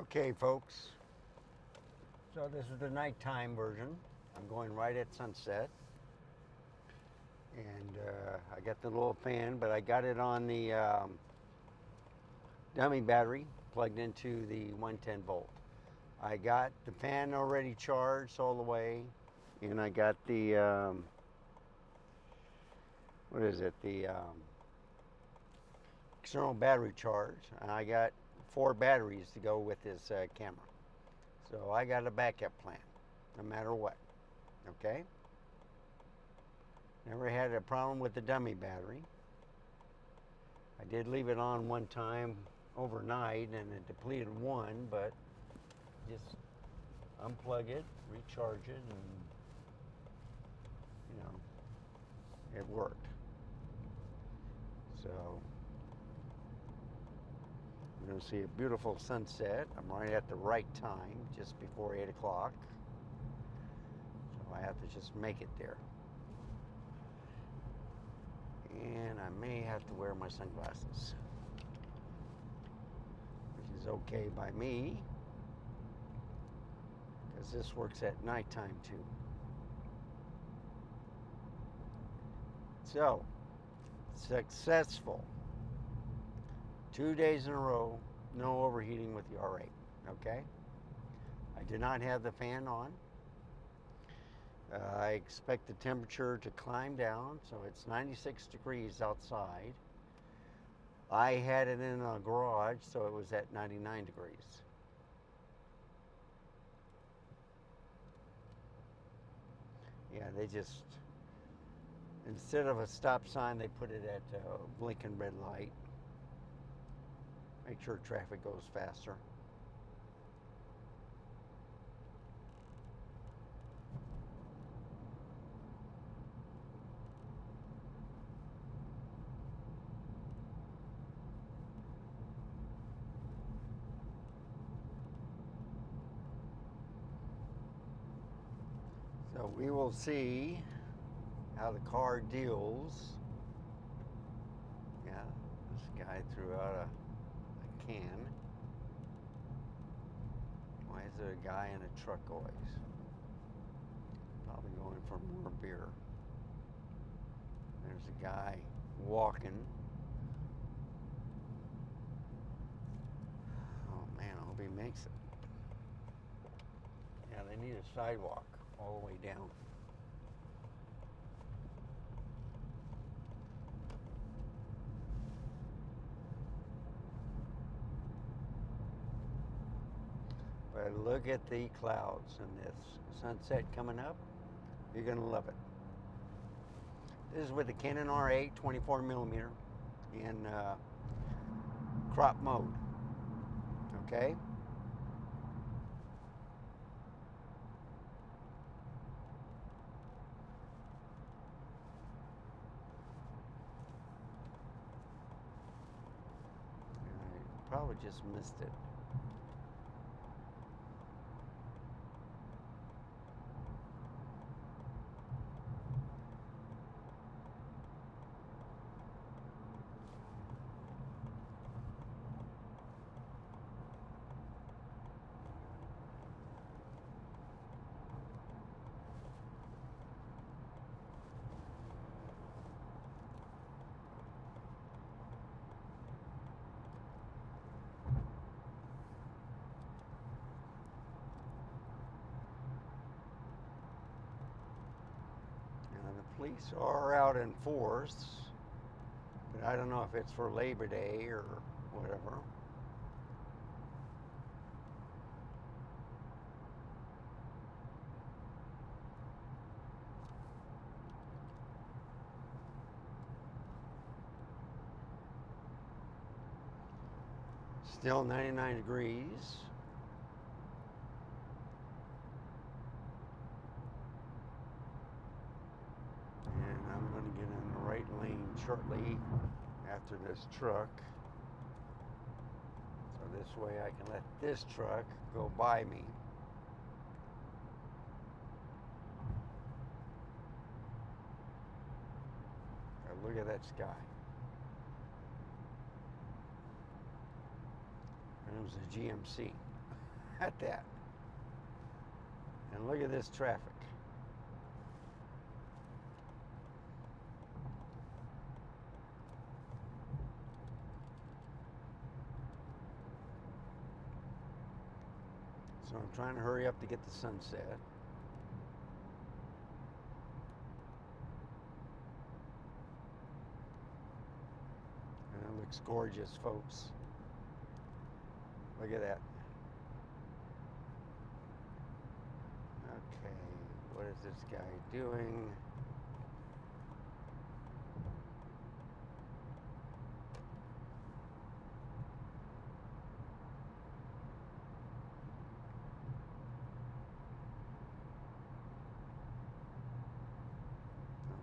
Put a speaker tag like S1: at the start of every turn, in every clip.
S1: Okay, folks, so this is the nighttime version. I'm going right at sunset, and I got the little fan, but I got it on the dummy battery plugged into the 110 volt. I got the fan already charged all the way, and I got the what is it? The external battery charge, and I got 4 batteries to go with this camera. So I got a backup plan, no matter what. Okay? Never had a problem with the dummy battery. I did leave it on one time overnight and it depleted one, but just unplug it, recharge it, and it worked. So we're going to see a beautiful sunset. I'm right at the right time, just before 8 o'clock. So I have to just make it there. And I may have to wear my sunglasses, which is okay by me, because this works at nighttime too. So, successful. 2 days in a row, no overheating with the R8, okay? I did not have the fan on. I expect the temperature to climb down, so it's 96 degrees outside. I had it in a garage, so it was at 99 degrees. Yeah, they just, instead of a stop sign, they put it at a blinking red light. Make sure traffic goes faster. So we will see how the car deals. Yeah, this guy threw out a can. Why is there a guy in a truck always? Probably going for more beer. There's a guy walking. Oh man, I hope he makes it. Yeah, they need a sidewalk all the way down. But look at the clouds and this sunset coming up. You're gonna love it. This is with the Canon R8 24 millimeter in crop mode. Okay. I probably just missed it. The police are out in force, but I don't know if it's for Labor Day or whatever. Still 99 degrees. And I'm going to get in the right lane shortly after this truck. So this way I can let this truck go by me. Now look at that sky. And it was a GMC. at that. And look at this traffic. So I'm trying to hurry up to get the sunset. And it looks gorgeous, folks. Look at that. Okay, what is this guy doing?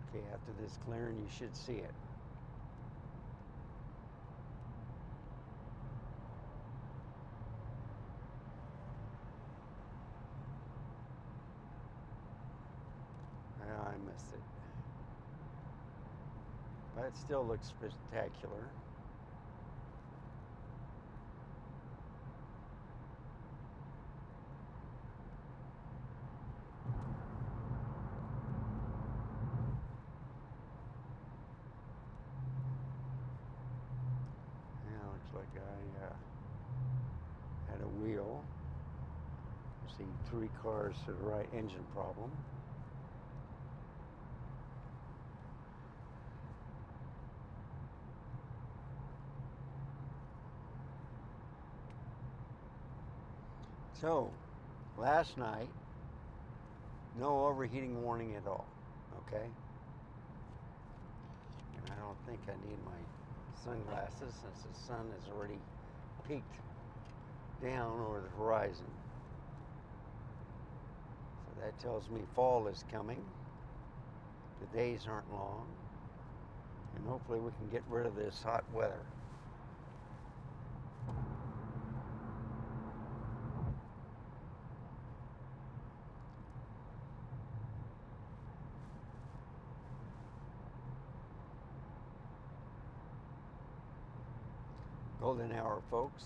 S1: Okay, after this clearing, you should see it. Well, I missed it. But it still looks spectacular. Looks like I had a wheel. See 3 cars to the right, engine problem. So, last night, no overheating warning at all, okay? And I don't think I need my sunglasses since the sun has already peaked down over the horizon. So that tells me fall is coming. The days aren't long. And hopefully we can get rid of this hot weather. Golden hour, folks.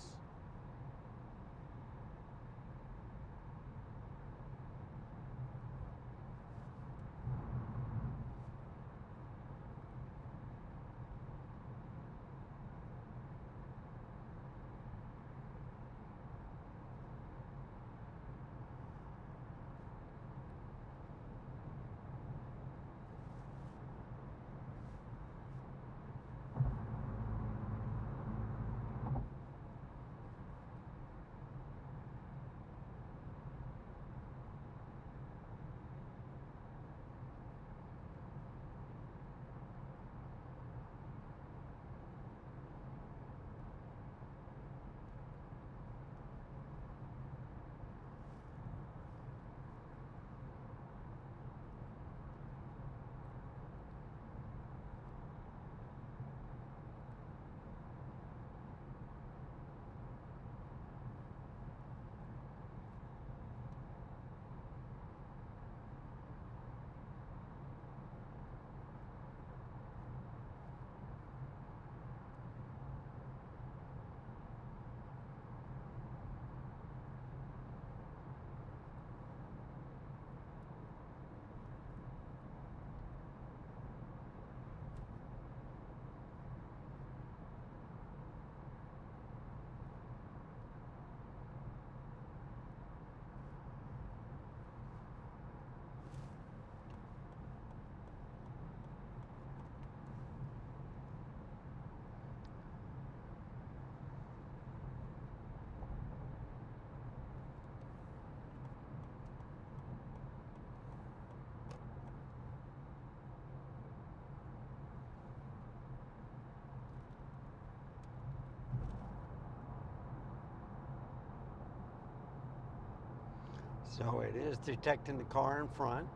S1: So it is detecting the car in front.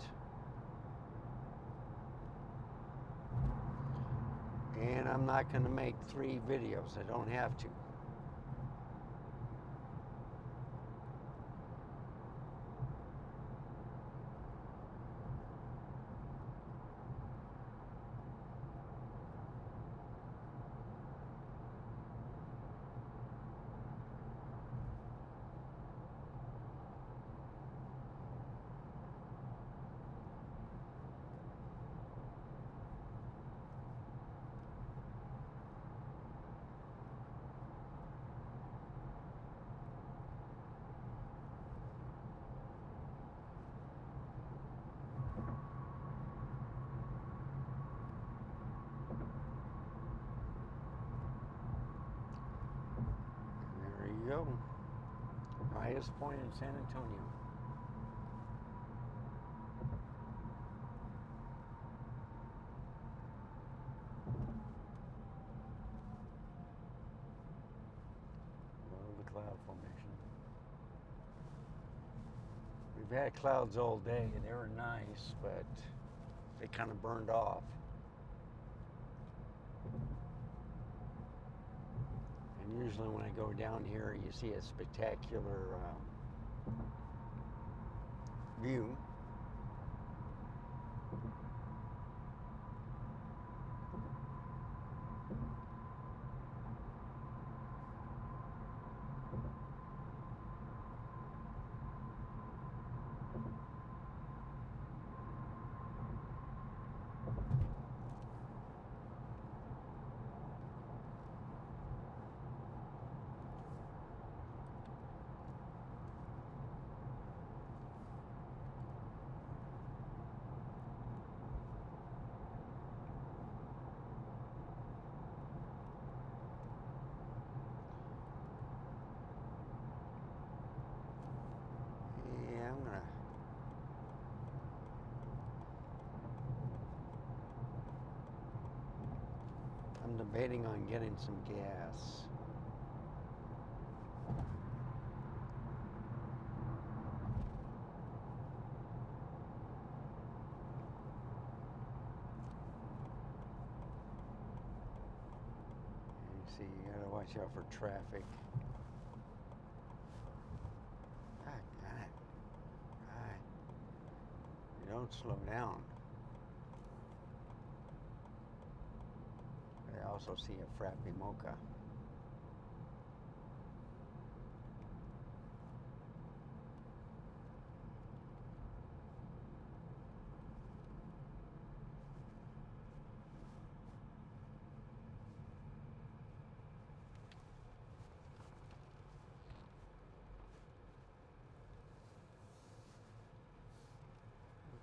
S1: And I'm not going to make 3 videos. I don't have to. highest point in San Antonio. Love the cloud formation. We've had clouds all day. They were nice, but they kind of burned off. And usually when I go down here, you see a spectacular view. I'm debating on getting some gas. You see, you gotta watch out for traffic. God, God. You don't slow down. I also see a frappe mocha.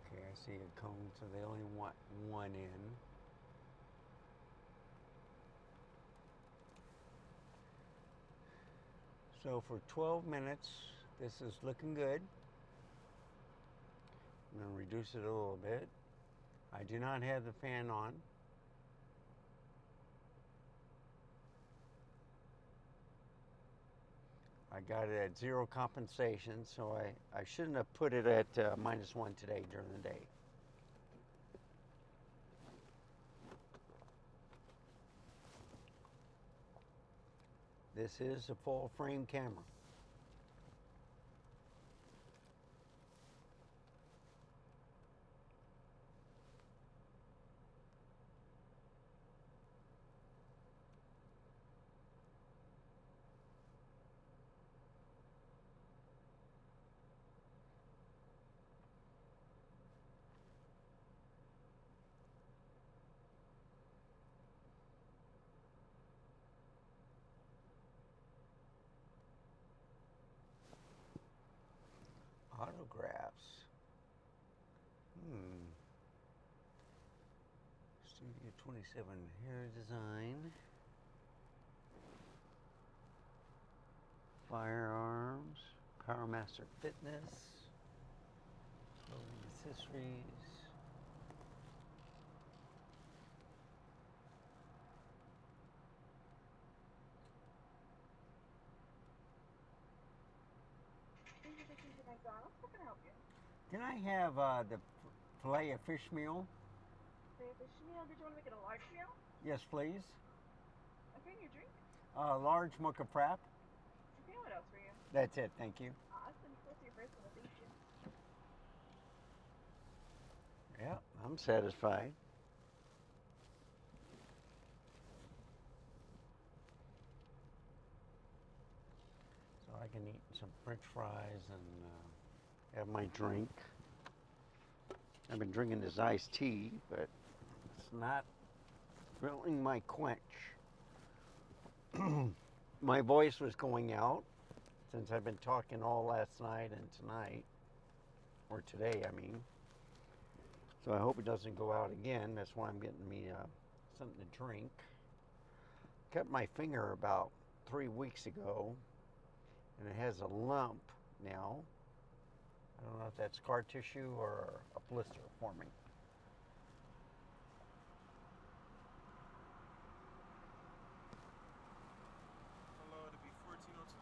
S1: Okay, I see a cone, so they only want one in. So for 12 minutes, this is looking good. I'm going to reduce it a little bit. I do not have the fan on. I got it at zero compensation, so I shouldn't have put it at -1 today during the day. This is a full frame camera. Autographs. Studio 27 hair design. Firearms. Powermaster Fitness. Clothing accessories.
S2: McDonald's. How can I help you?
S1: Can I have the filet of fish meal?
S2: The fish meal. Did you want to make it a large meal?
S1: Yes, please.
S2: Okay, your drink?
S1: Large mocha frap.
S2: Okay, what else for you?
S1: That's it, thank you.
S2: Awesome. What's your first reservation?
S1: Yeah, I'm satisfied. So I can eat some French fries and have my drink. I've been drinking this iced tea, but it's not filling my quench. My voice was going out since I've been talking all last night and tonight, or today, I mean. So I hope it doesn't go out again. That's why I'm getting me something to drink. Cut my finger about 3 weeks ago, and it has a lump now. I don't know if that's scar tissue or a blister forming.
S3: Hello, it'll be 1402.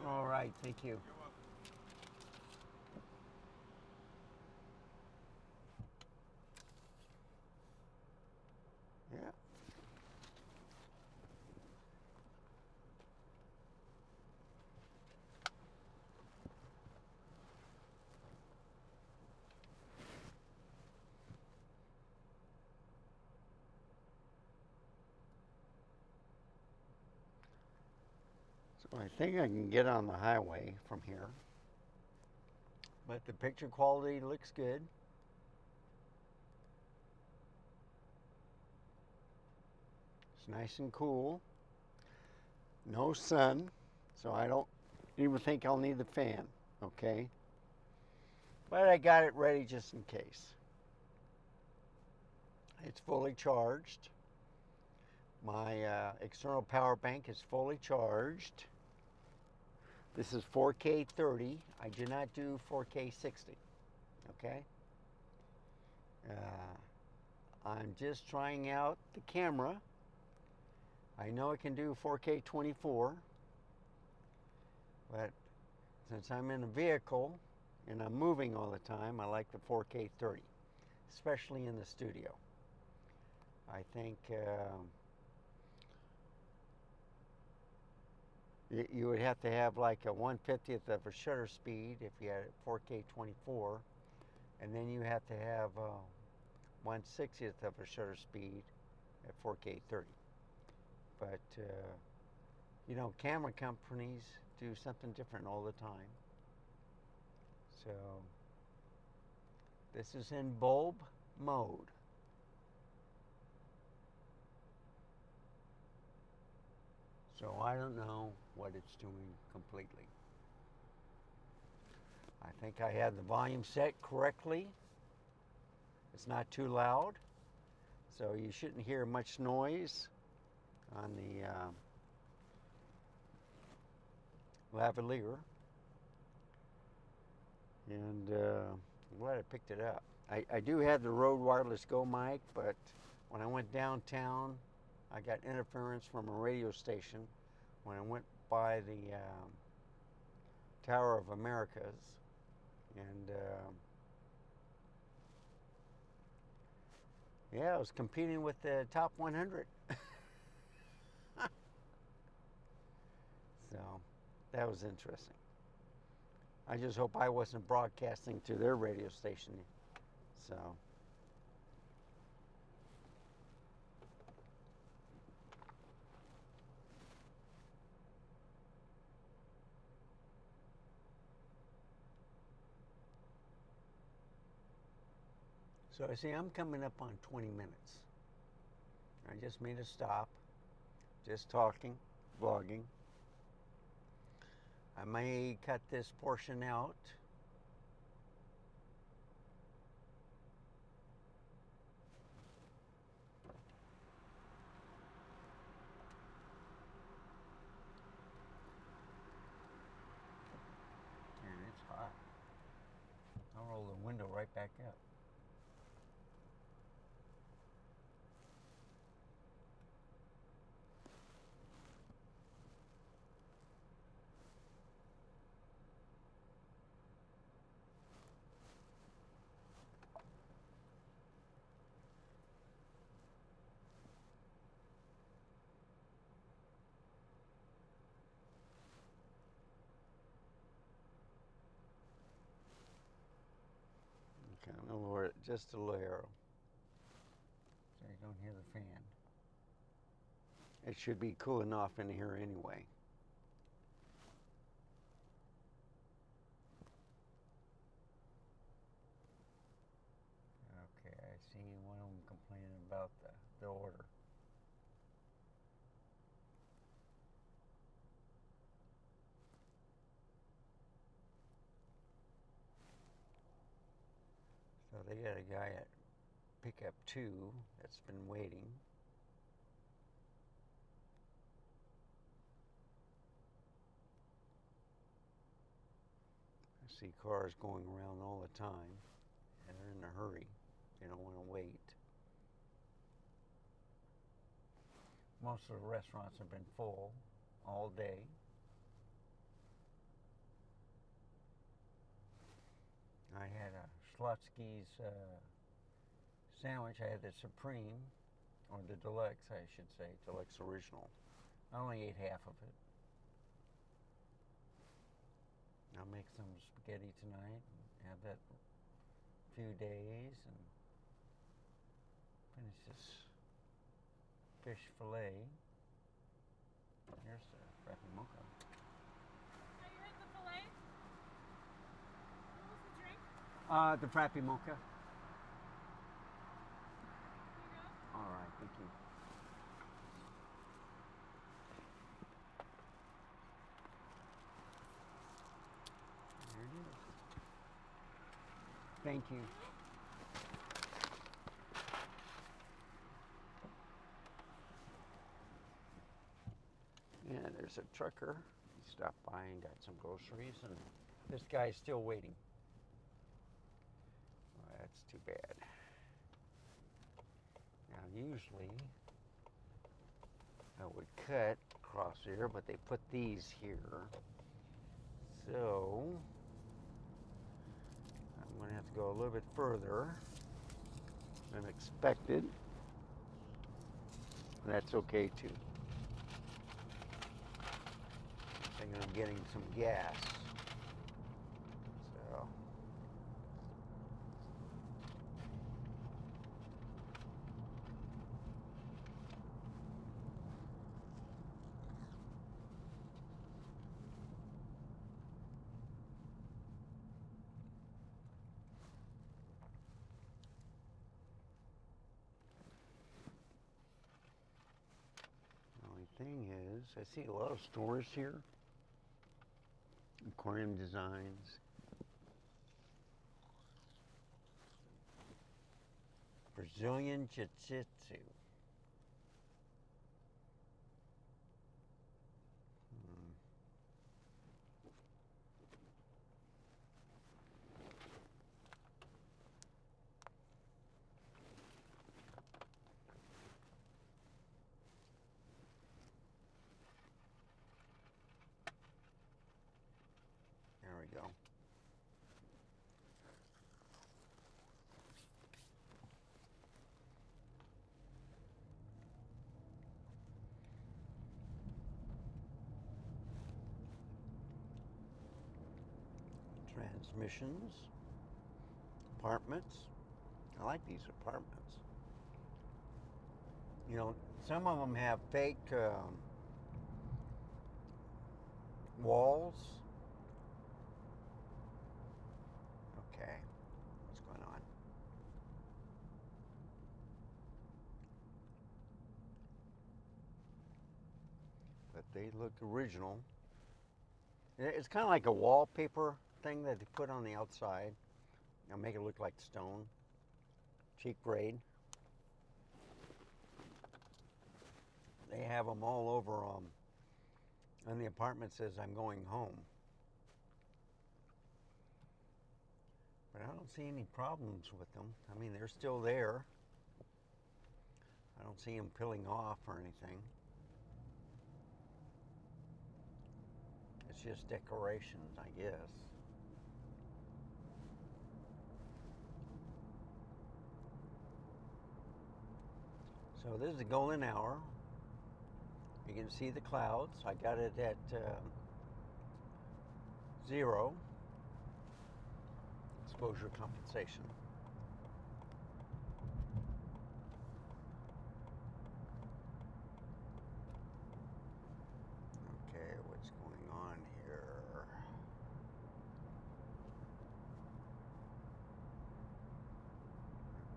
S1: All right, thank you.
S3: You're welcome.
S1: Yeah. So I think I can get on the highway from here. But the picture quality looks good. It's nice and cool. No sun, so I don't even think I'll need the fan, okay? But I got it ready just in case. It's fully charged. My external power bank is fully charged. This is 4K 30. I do not do 4K 60, okay? I'm just trying out the camera. I know it can do 4K 24, but since I'm in a vehicle and I'm moving all the time, I like the 4K 30, especially in the studio. I think you would have to have like a 1/50th of a shutter speed if you had it 4K 24, and then you have to have 1/60th of a shutter speed at 4K 30. But you know, camera companies do something different all the time. So this is in bulb mode. So I don't know what it's doing completely. I think I had the volume set correctly. It's not too loud, so you shouldn't hear much noise on the lavalier. And I'm glad I picked it up. I do have the Rode Wireless Go mic, but when I went downtown, I got interference from a radio station when I went by the Tower of Americas. And yeah, I was competing with the top 100. So that was interesting. I just hope I wasn't broadcasting to their radio station. So I see I'm coming up on 20 minutes. I just made a stop, just talking, vlogging. I may cut this portion out. Man, it's hot. I'll roll the window right back up. Okay, I'm gonna lower it just a little so you don't hear the fan. It should be cooling off in here anyway. Okay, I see one of them complaining about the order. they got a guy at pickup 2 that's been waiting. I see cars going around all the time, and they're in a hurry. They don't want to wait. Most of the restaurants have been full all day. I had a Schlotsky's sandwich. I had the Supreme, or the Deluxe, I should say, Deluxe Original. I only ate half of it. I'll make some spaghetti tonight and have that few days and finish this fish fillet. Here's the frappy mocha.
S2: Now you had the fillet? What was the drink?
S1: The frappy mocha.
S2: Here you go.
S1: All right, thank you. There it is. Thank you. Yeah, there's a trucker. He stopped by and got some groceries, and this guy's still waiting. Well, that's too bad. Now, usually I would cut across here, but they put these here. So I'm going to have to go a little bit further than expected. That's okay too. Thinking of getting some gas. So the only thing is, I see a lot of stores here. Aquarium designs. Brazilian Jiu-Jitsu. There we go. Transmissions, apartments. I like these apartments. You know, some of them have fake walls. Okay, what's going on? But they look original. It's kind of like a wallpaper thing that they put on the outside. Now make it look like stone. Cheap grade. They have them all over. And the apartment says, "I'm going home." But I don't see any problems with them. I mean, they're still there. I don't see them peeling off or anything. It's just decorations, I guess. So this is the golden hour. You can see the clouds. I got it at 0 exposure compensation. Okay, what's going on here?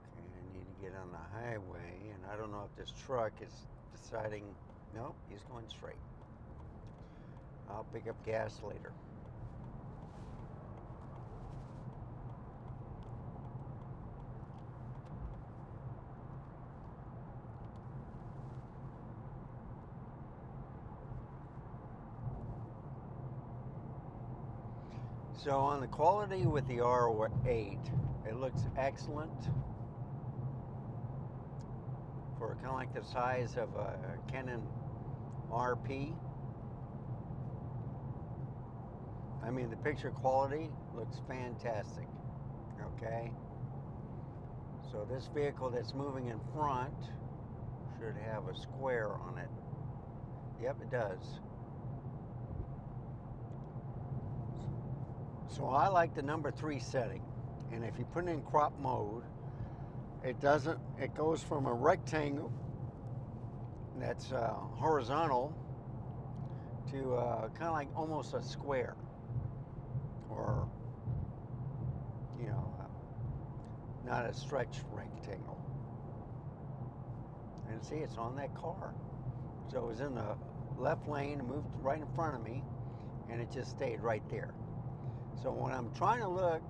S1: Okay, I need to get on the highway, and I don't know if this truck is deciding. Nope, he's going straight. I'll pick up gas later. So on the quality with the R8, it looks excellent for kind of like the size of a Canon RP. I mean, the picture quality looks fantastic, okay? So this vehicle that's moving in front should have a square on it. Yep, it does. So I like the number 3 setting. And if you put it in crop mode, it goes from a rectangle that's horizontal to kind of like almost a square, or not a stretched rectangle. And see, it's on that car. So it was in the left lane, moved right in front of me, and it just stayed right there. So when I'm trying to look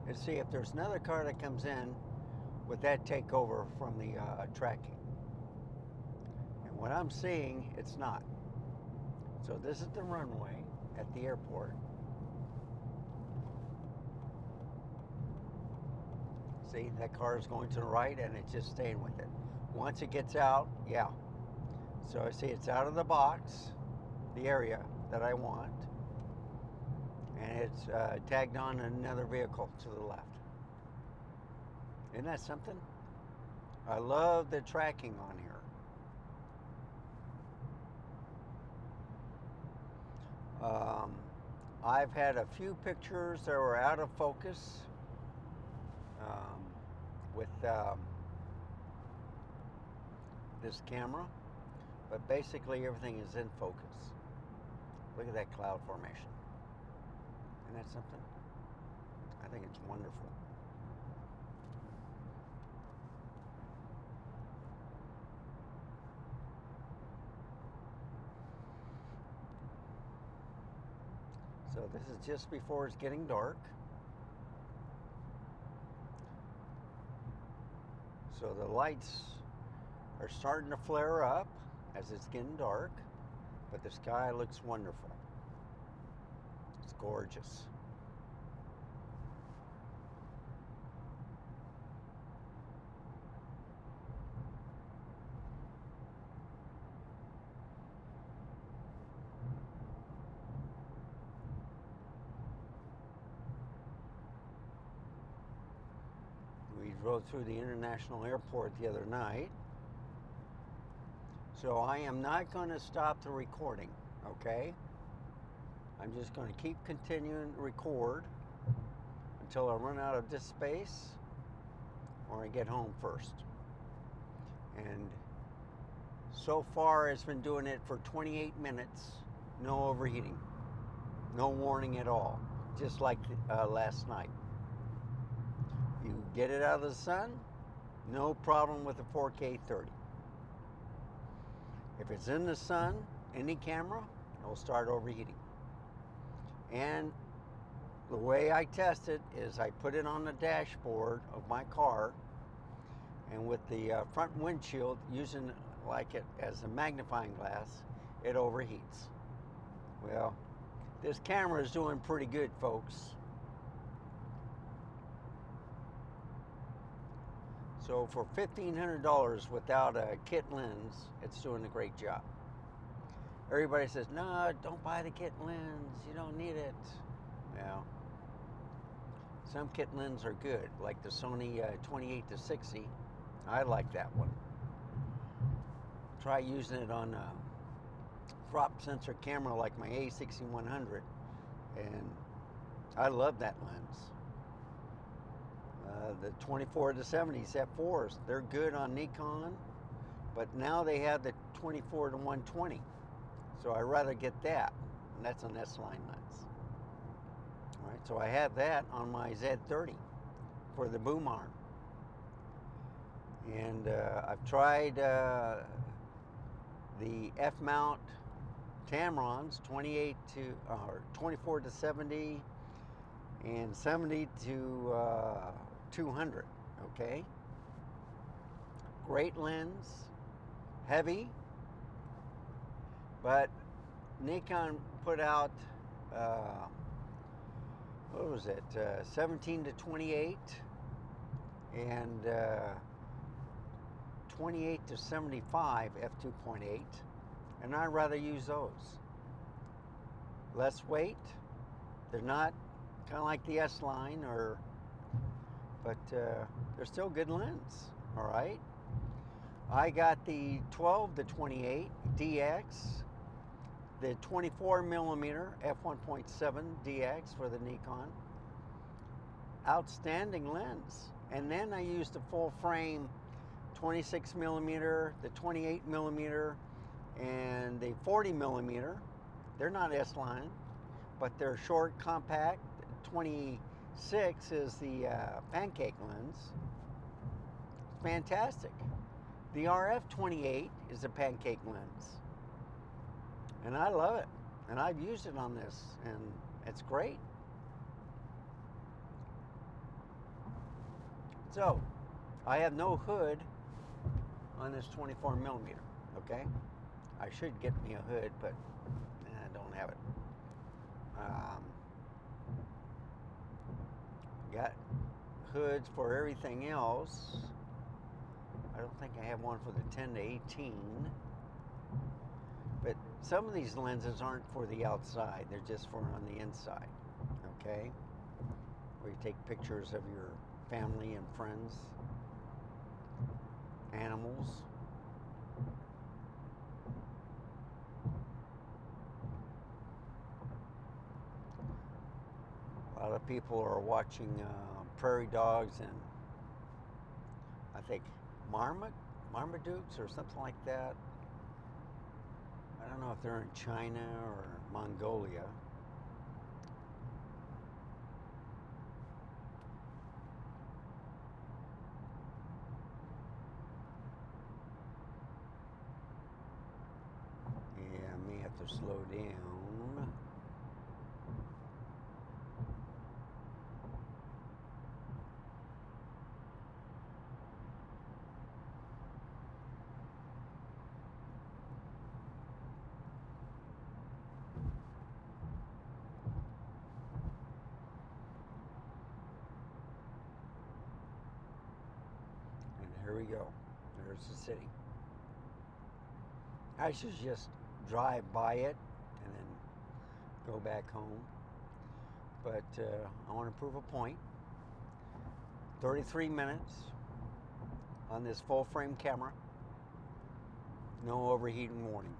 S1: and see if there's another car that comes in, would that take over from the tracking? And what I'm seeing, it's not. So this is the runway at the airport. See, that car is going to the right and it's just staying with it. Once it gets out, yeah. So I see it's out of the box, the area that I want, and it's tagged on another vehicle to the left. Isn't that something? I love the tracking on here. I've had a few pictures that were out of focus with this camera, but basically everything is in focus. Look at that cloud formation. Isn't that something? I think it's wonderful. So this is just before it's getting dark. So the lights are starting to flare up as it's getting dark, but the sky looks wonderful. It's gorgeous. We drove through the international airport the other night. So I am not going to stop the recording, okay? I'm just going to keep continuing to record until I run out of this space or I get home first. And so far it's been doing it for 28 minutes, no overheating, no warning at all, just like last night. You get it out of the sun, no problem with the 4K 30. If it's in the sun, any camera, it'll start overheating. And the way I test it is I put it on the dashboard of my car, and with the front windshield, using like it as a magnifying glass, it overheats. Well, this camera is doing pretty good, folks. So for $1,500 without a kit lens, it's doing a great job. Everybody says, no, don't buy the kit lens. You don't need it. Well, some kit lenses are good, like the Sony 28-60. I like that one. Try using it on a crop sensor camera like my A6100, and I love that lens. The 24-70 f4s, they're good on Nikon, but now they have the 24-120, so I'd rather get that, and that's an S-line lens. All right, so I have that on my Z30 for the boom arm, and I've tried the F-mount Tamrons, 24-70 and 70-200, okay? Great lens, heavy, but Nikon put out what was it, 17 to 28 and 28 to 75 f2.8, and I'd rather use those. Less weight, they're not kind of like the S line, but they're still good lens. All right, I got the 12 to 28 DX, the 24 millimeter f1.7 DX for the Nikon. Outstanding lens. And then I used the full frame 26 millimeter, the 28 millimeter, and the 40 millimeter. They're not S-line, but they're short, compact. 26 is the pancake lens. It's fantastic. The RF 28 is a pancake lens. And I love it. And I've used it on this, and it's great. So, I have no hood on this 24 millimeter, okay? I should get me a hood, but I don't have it. Got hoods for everything else. I don't think I have one for the 10 to 18. But some of these lenses aren't for the outside. They're just for on the inside, okay? Where you take pictures of your family and friends, animals. A lot of people are watching prairie dogs and I think marmadukes or something like that. I don't know if they're in China or Mongolia. Yeah, I may have to slow down. Here we go. There's the city. I should just drive by it and then go back home. But I want to prove a point. 33 minutes on this full frame camera. No overheating warning.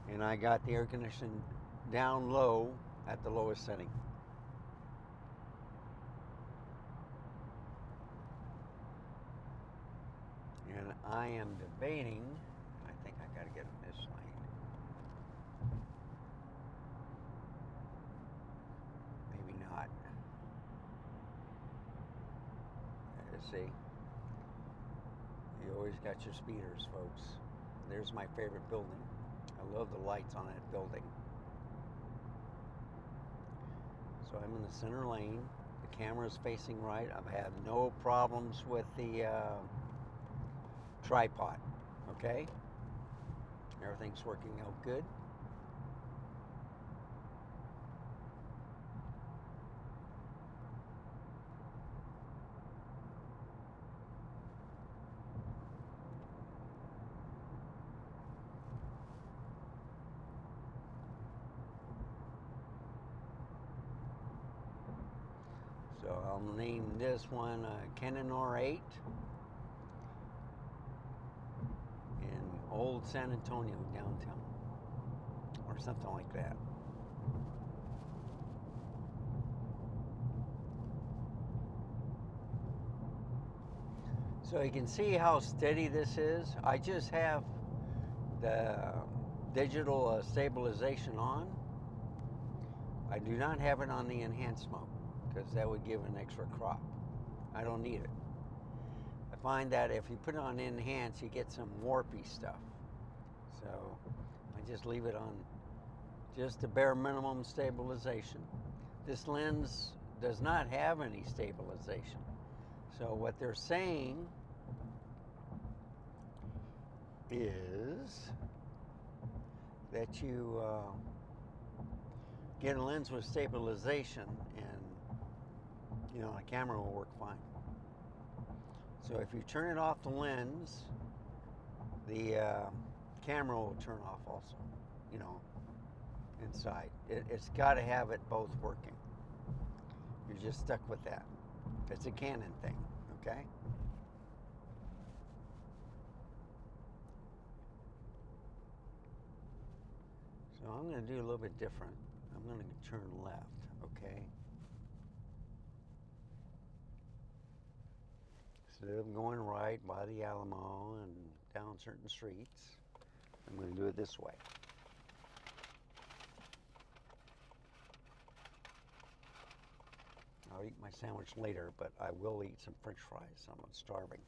S1: And I got the air conditioning down low at the lowest setting. And I am debating, I think I got to get in this lane. Maybe not. See, you always got your speeders, folks. There's my favorite building. I love the lights on that building. So I'm in the center lane. The camera is facing right. I've had no problems with the tripod, okay? Everything's working out good. So I'll name this one Canon R8 in old San Antonio downtown, or something like that. So you can see how steady this is. I just have the digital stabilization on. I do not have it on the enhanced mode because that would give an extra crop. I don't need it. I find that if you put it on enhance, you get some warpy stuff. So I just leave it on just the bare minimum stabilization. This lens does not have any stabilization. So what they're saying is that you get a lens with stabilization, and you know, the camera will work fine. So if you turn it off the lens, the camera will turn off also, you know, inside. It's got to have it both working. You're just stuck with that. It's a Canon thing, okay? So I'm going to do a little bit different. I'm going to turn left, okay? Instead of going right by the Alamo and down certain streets, I'm going to do it this way. I'll eat my sandwich later, but I will eat some French fries. I'm starving.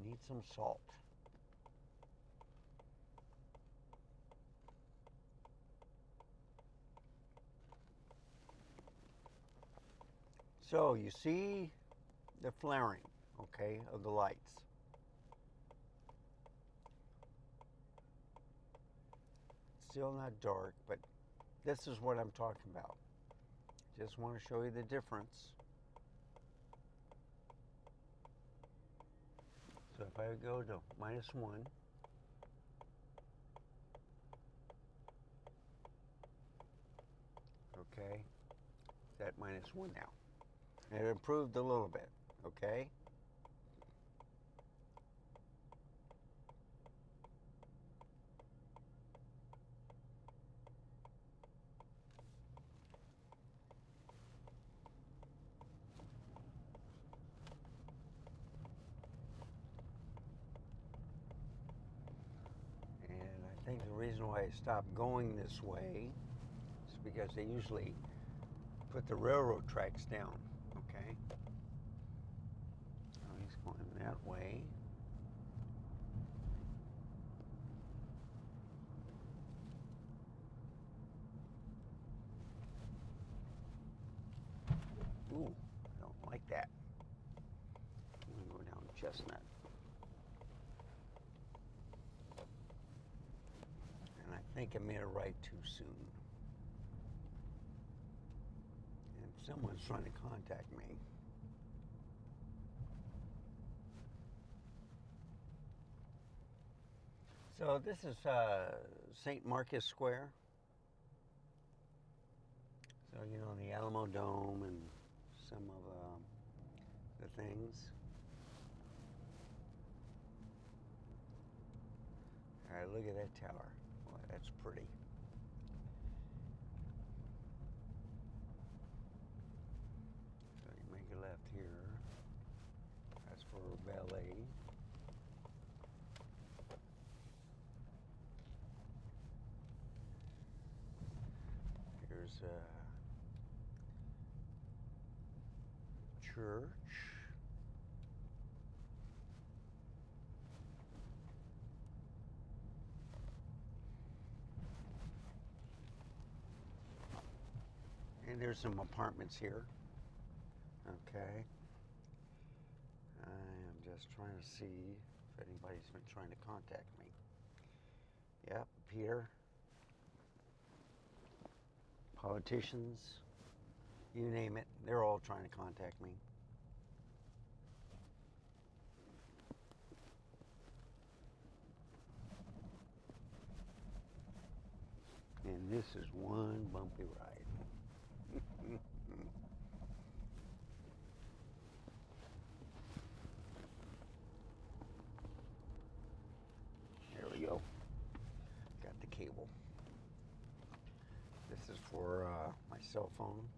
S1: Need some salt. So you see the flaring, okay, of the lights. Still not dark, but this is what I'm talking about. Just want to show you the difference. So if I go to -1, okay, it's at -1 now. And it improved a little bit, okay? And I think the reason why I stopped going this way is because they usually put the railroad tracks down, okay? So he's going that way. Ooh, I don't like that. I'm gonna go down Chestnut. And I think I made a right too soon. And someone's trying to contact me. So this is St. Marcus Square. So, you know, the Alamo Dome and some of the things. All right, look at that tower. Boy, that's pretty. So you make a left here. That's for ballet. Here's a church. And there's some apartments here. Okay. I am just trying to see if anybody's been trying to contact me. Yep, Peter. Politicians, you name it, they're all trying to contact me. And this is one bumpy ride. There we go. Got the cable. This is for my cell phone.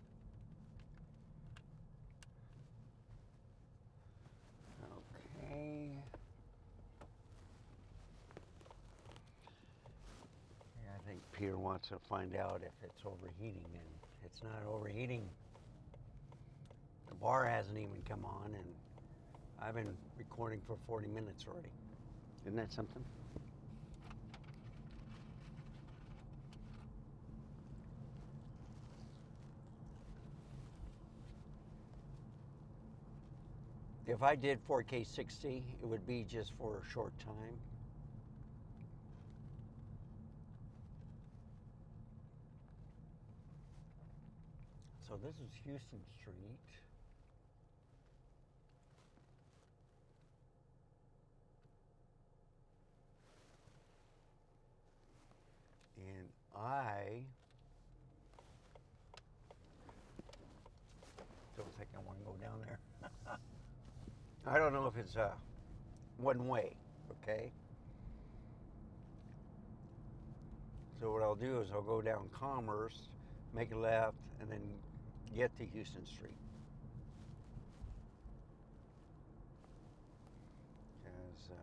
S1: Okay. Yeah, I think Peter wants to find out if it's overheating, and it's not overheating. The bar hasn't even come on, and I've been recording for 40 minutes already. Isn't that something? If I did 4K 60, it would be just for a short time. So this is Houston Street. And I don't think I want to go down there. I don't know if it's one way, okay? So what I'll do is I'll go down Commerce, make a left, and then get to Houston Street. Because,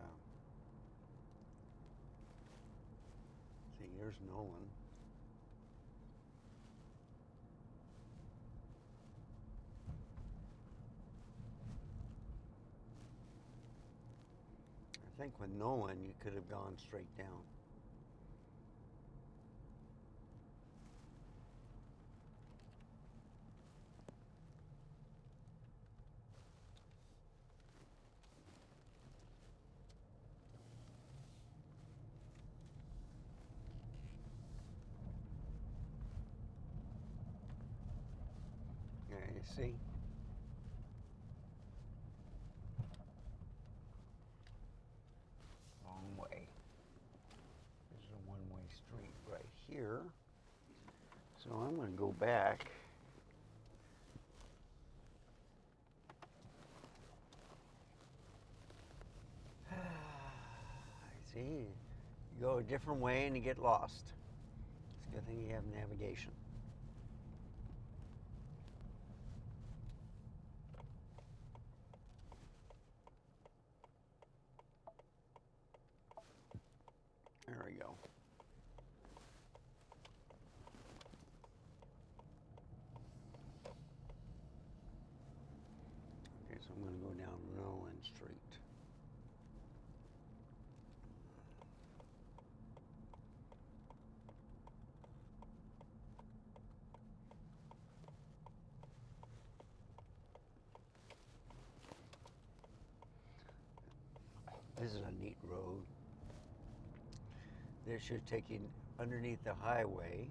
S1: see, here's Nolan. I think with Nolan, you could have gone straight down. Yeah, you see? Wrong way. This is a one-way street right here. So I'm going to go back. I see. You go a different way and you get lost. It's a good thing you have navigation. There we go. Okay, so I'm going to go down Nolan Street. This is a neat road. This should take you underneath the highway.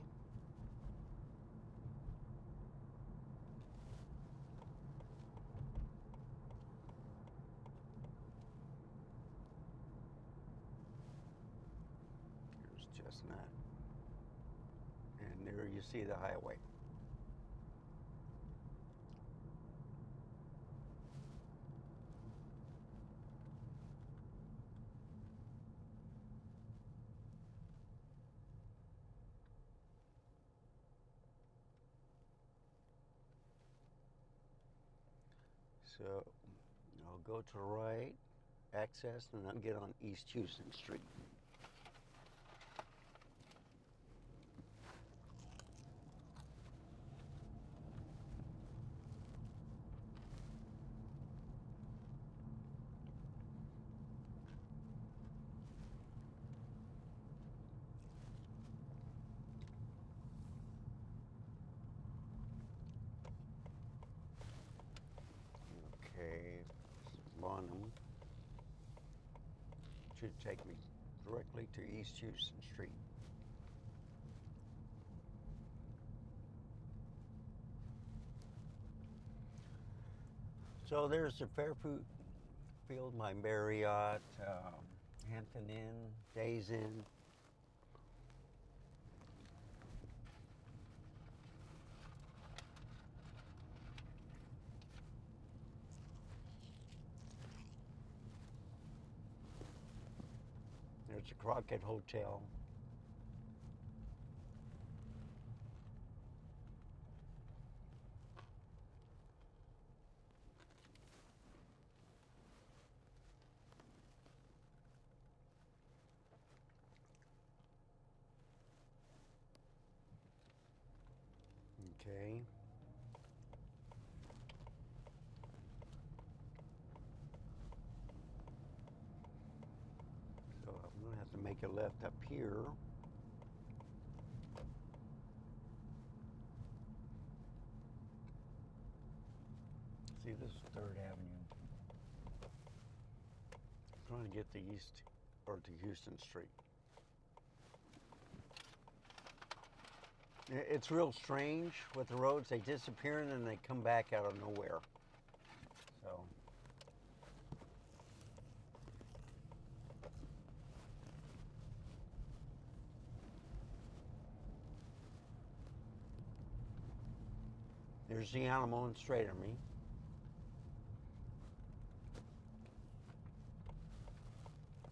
S1: Here's Chestnut. And there you see the highway. So I'll go to the right, access, and I'll get on East Houston Street. Okay, Bonham should take me directly to East Houston Street. So there's the Fairfield by Marriott, Hampton Inn, Days Inn. There's the Crockett Hotel. Okay. So I'm going to have to make a left up here. See, this is 3rd Avenue. I'm trying to get to East or to Houston Street. It's real strange with the roads. They disappear and then they come back out of nowhere. So. There's the animal and straight at me.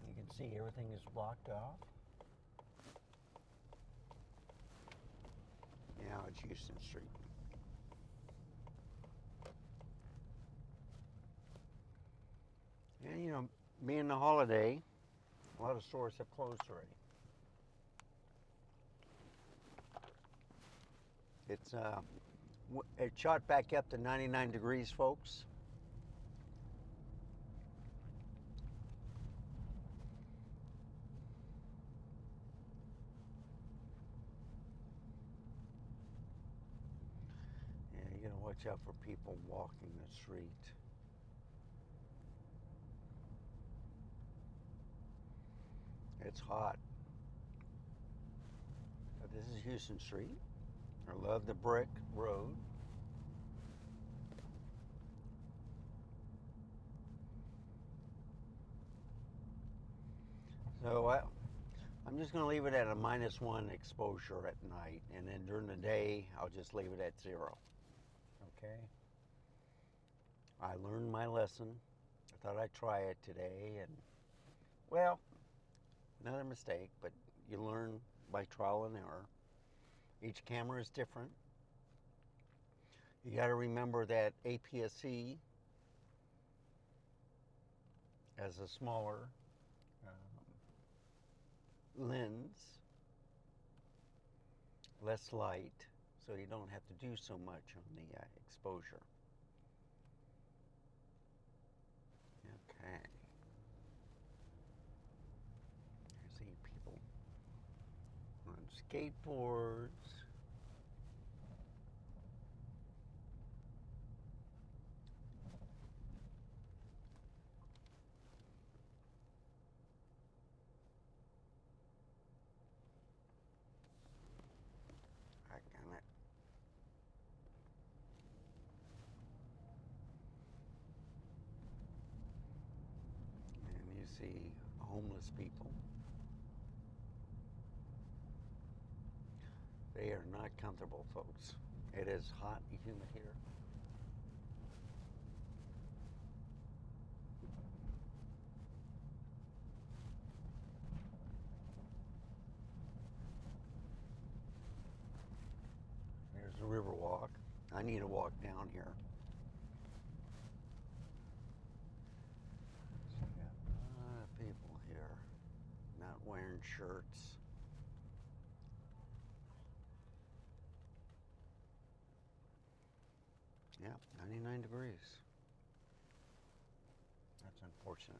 S1: You can see everything is blocked off. Now it's Houston Street. And you know, being the holiday, a lot of stores have closed already. It shot back up to 99 degrees, folks. Yeah, you gotta watch out for people walking the street. It's hot. But this is Houston Street. I love the brick road. So I'm just going to leave it at a -1 exposure at night, and then during the day I'll just leave it at 0. Okay. I learned my lesson. I thought I'd try it today, and well, another mistake, but you learn by trial and error. Each camera is different. You got to remember that APS-C has a smaller lens, less light, so you don't have to do so much on the exposure. Okay. I see people on skateboards. And you see homeless people. They are not comfortable, folks. It is hot and humid here. There's the river walk. I need to walk down here. So we got a lot of people here not wearing shirts. Yeah, 99 degrees. That's unfortunate.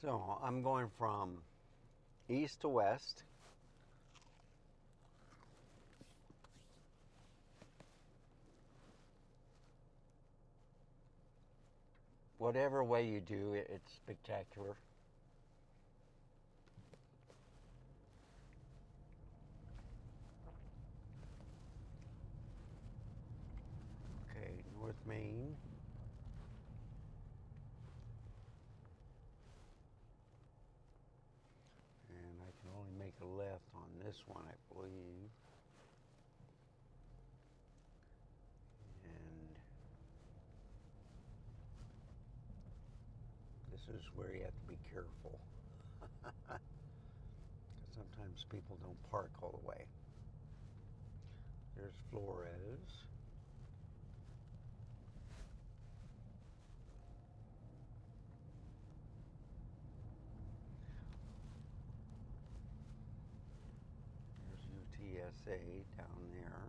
S1: So I'm going from east to west. Whatever way you do it, it's spectacular. Okay, North Main. And I can only make a left on this one, I believe. And this is where you have to be careful. Sometimes people don't park all the way. There's Flores. There's UTSA down there.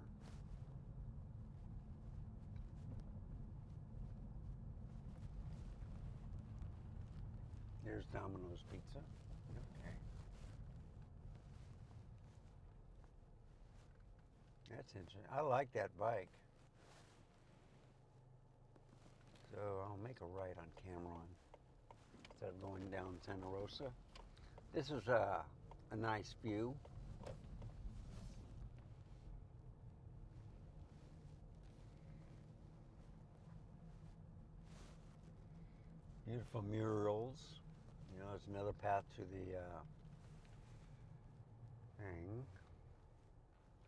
S1: There's Domino's Pizza. Okay. That's interesting. I like that bike. So I'll make a right on Cameron instead of going down Santa Rosa. This is a nice view. Beautiful murals. You know, there's another path to the thing.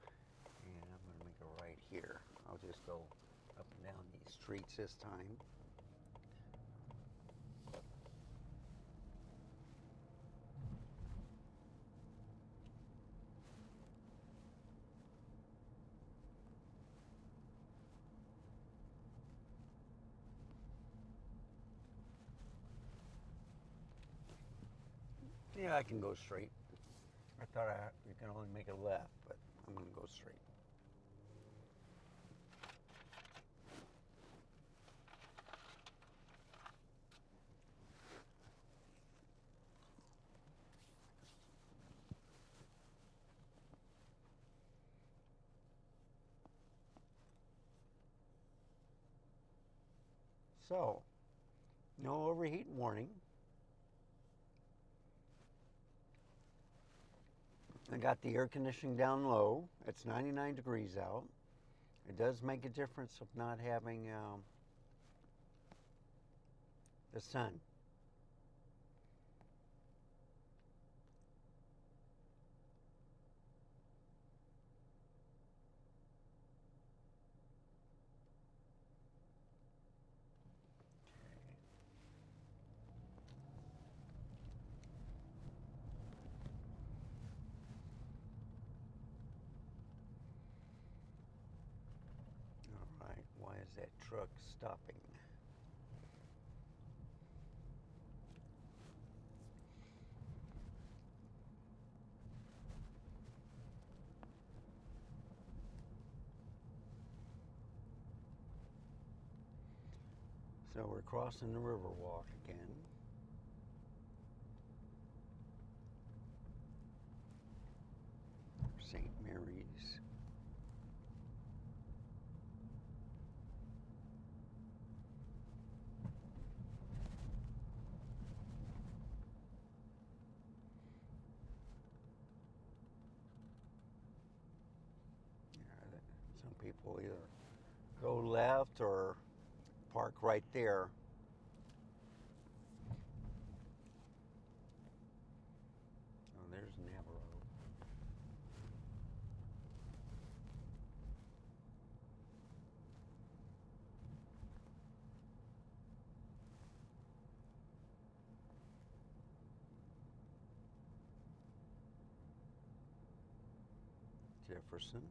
S1: And I'm going to make a right here. I'll just go up and down these streets this time. Yeah, I can go straight. I thought you can only make a left, but I'm going to go straight. So, no overheat warning. I got the air conditioning down low. It's 99 degrees out. It does make a difference of not having the sun. All right, why is that truck stopping? So we're crossing the Riverwalk again. St. Mary's. Yeah, some people either go left or park right there. Oh, there's Navarro. Jefferson.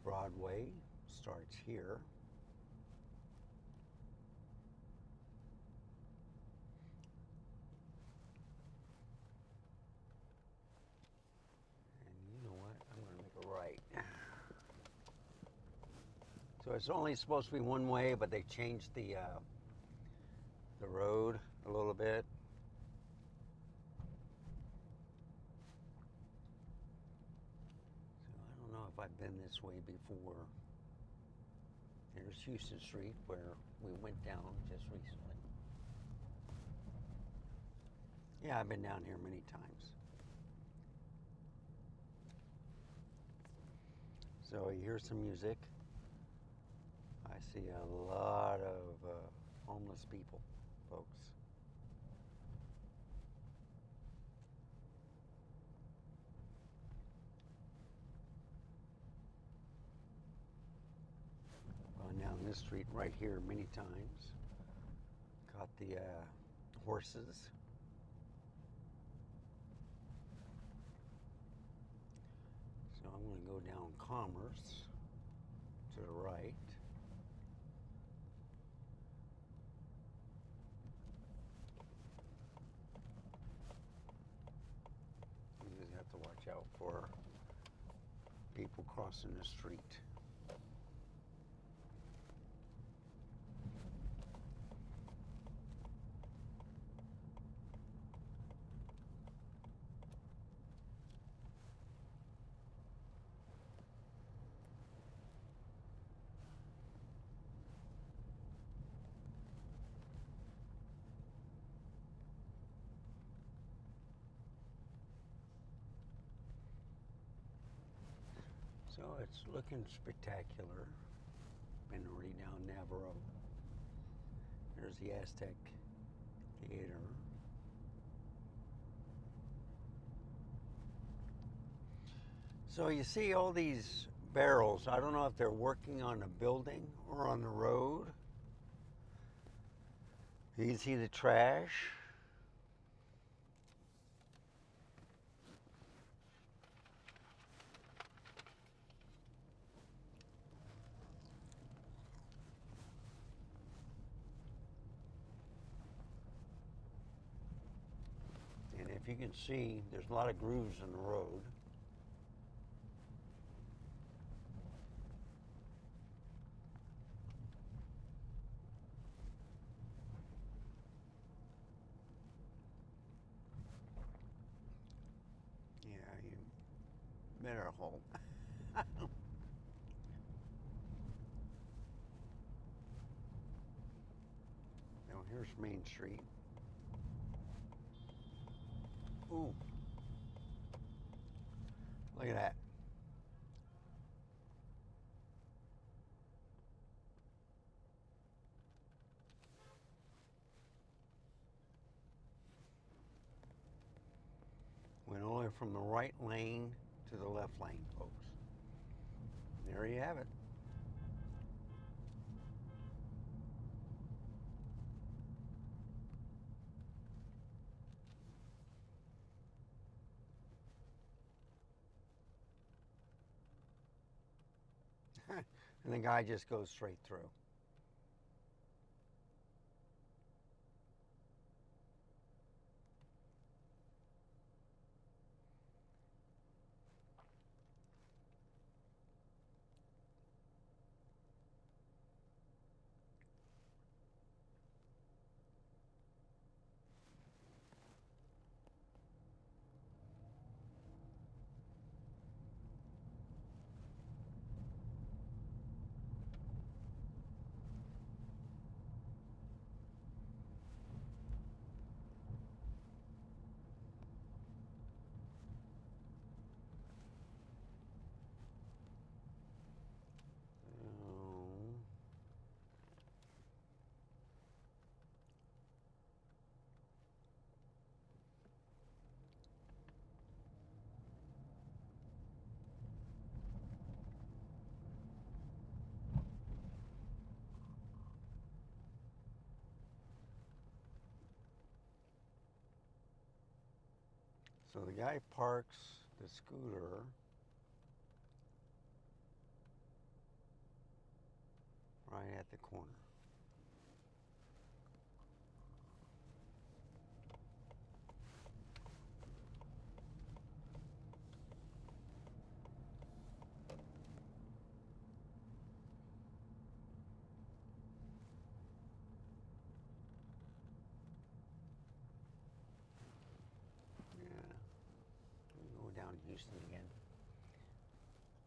S1: Broadway starts here. And you know what? I'm going to make a right. So it's only supposed to be one way, but they changed the road a little bit. So I don't know if I've been this way before. Here's Houston Street, where we went down just recently. Yeah, I've been down here many times. So you hear some music. I see a lot of homeless people, folks. Gone down this street right here many times. Caught the horses. So I'm going to go down Commerce to the right. You just have to watch out for people crossing the street. So it's looking spectacular. Been already down Navarro. There's the Aztec Theater. So you see all these barrels. I don't know if they're working on a building or on the road. You can see the trash. And if you can see, there's a lot of grooves in the road. Yeah, you better hold. Now here's Main Street. Ooh. Look at that. Went only from the right lane to the left lane, folks. There you have it. And the guy just goes straight through. So the guy parks the scooter right at the corner. Go down to Houston again.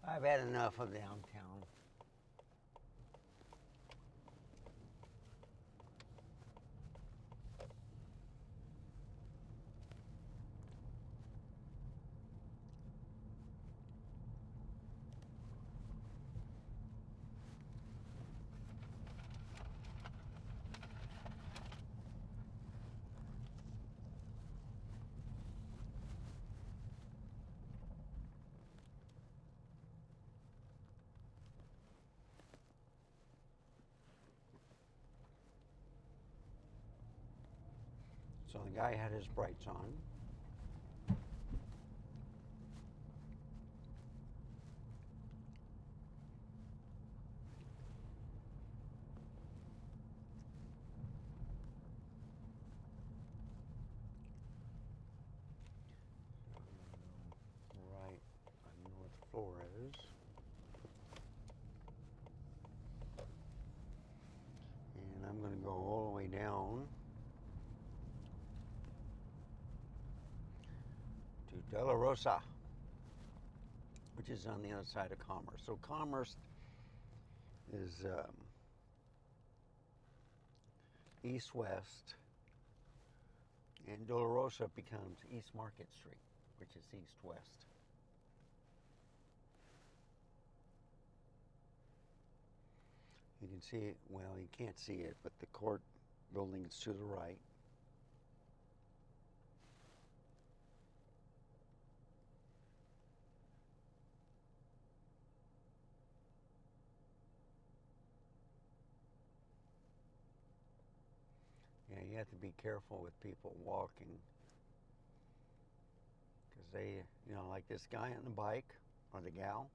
S1: I've had enough of downtown. So the guy had his brights on. Right on North Flores. And I'm going to go all the way down to De La Rosa, which is on the other side of Commerce. So Commerce is east-west, and De La Rosa becomes East Market Street, which is east-west. You can see it, well, you can't see it, but the court building is to the right. Yeah, you have to be careful with people walking, because they, like this guy on the bike, or the gal.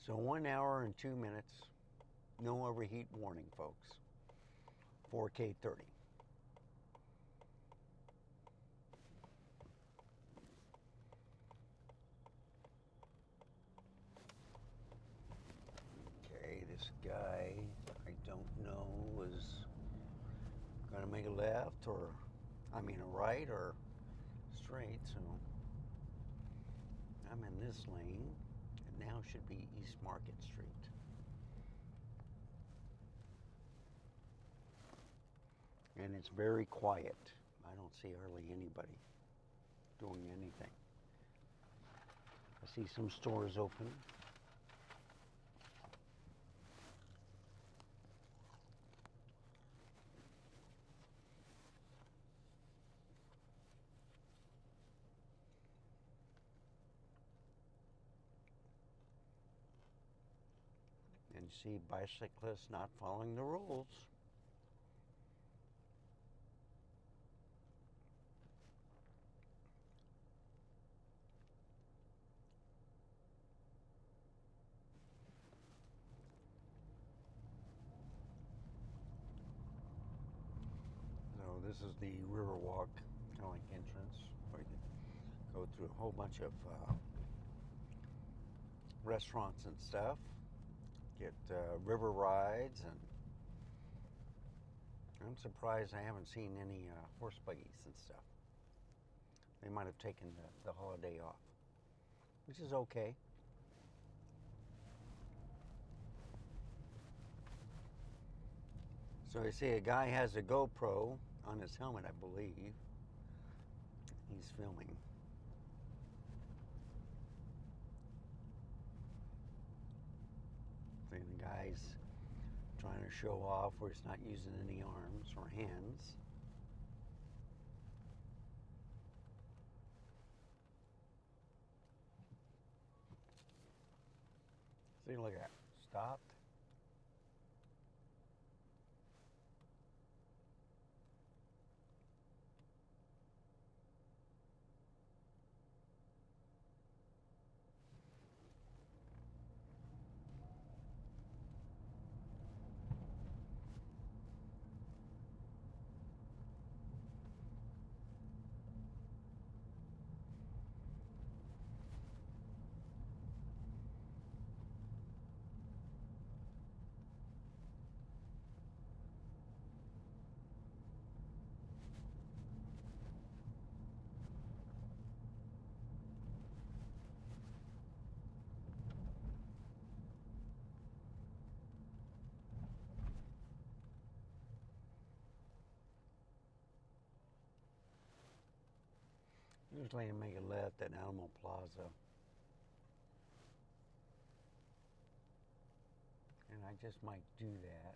S1: So 1 hour and 2 minutes, no overheat warning, folks. 4K 30. Okay, this guy, I don't know, is going to make a left or, a right or straight, so I'm in this lane. Now should be East Market Street. And it's very quiet. I don't see hardly anybody doing anything. I see some stores open. And see bicyclists not following the rules. So this is the Riverwalk, kind of like entrance, where you go through a whole bunch of restaurants and stuff. Get river rides, and I'm surprised I haven't seen any horse buggies and stuff. They might have taken the holiday off, which is okay. So I see a guy has a GoPro on his helmet, I believe. He's filming. And the guy's trying to show off where he's not using any arms or hands. See, look at that. Stopped. Usually I make a left at Animal Plaza. And I just might do that,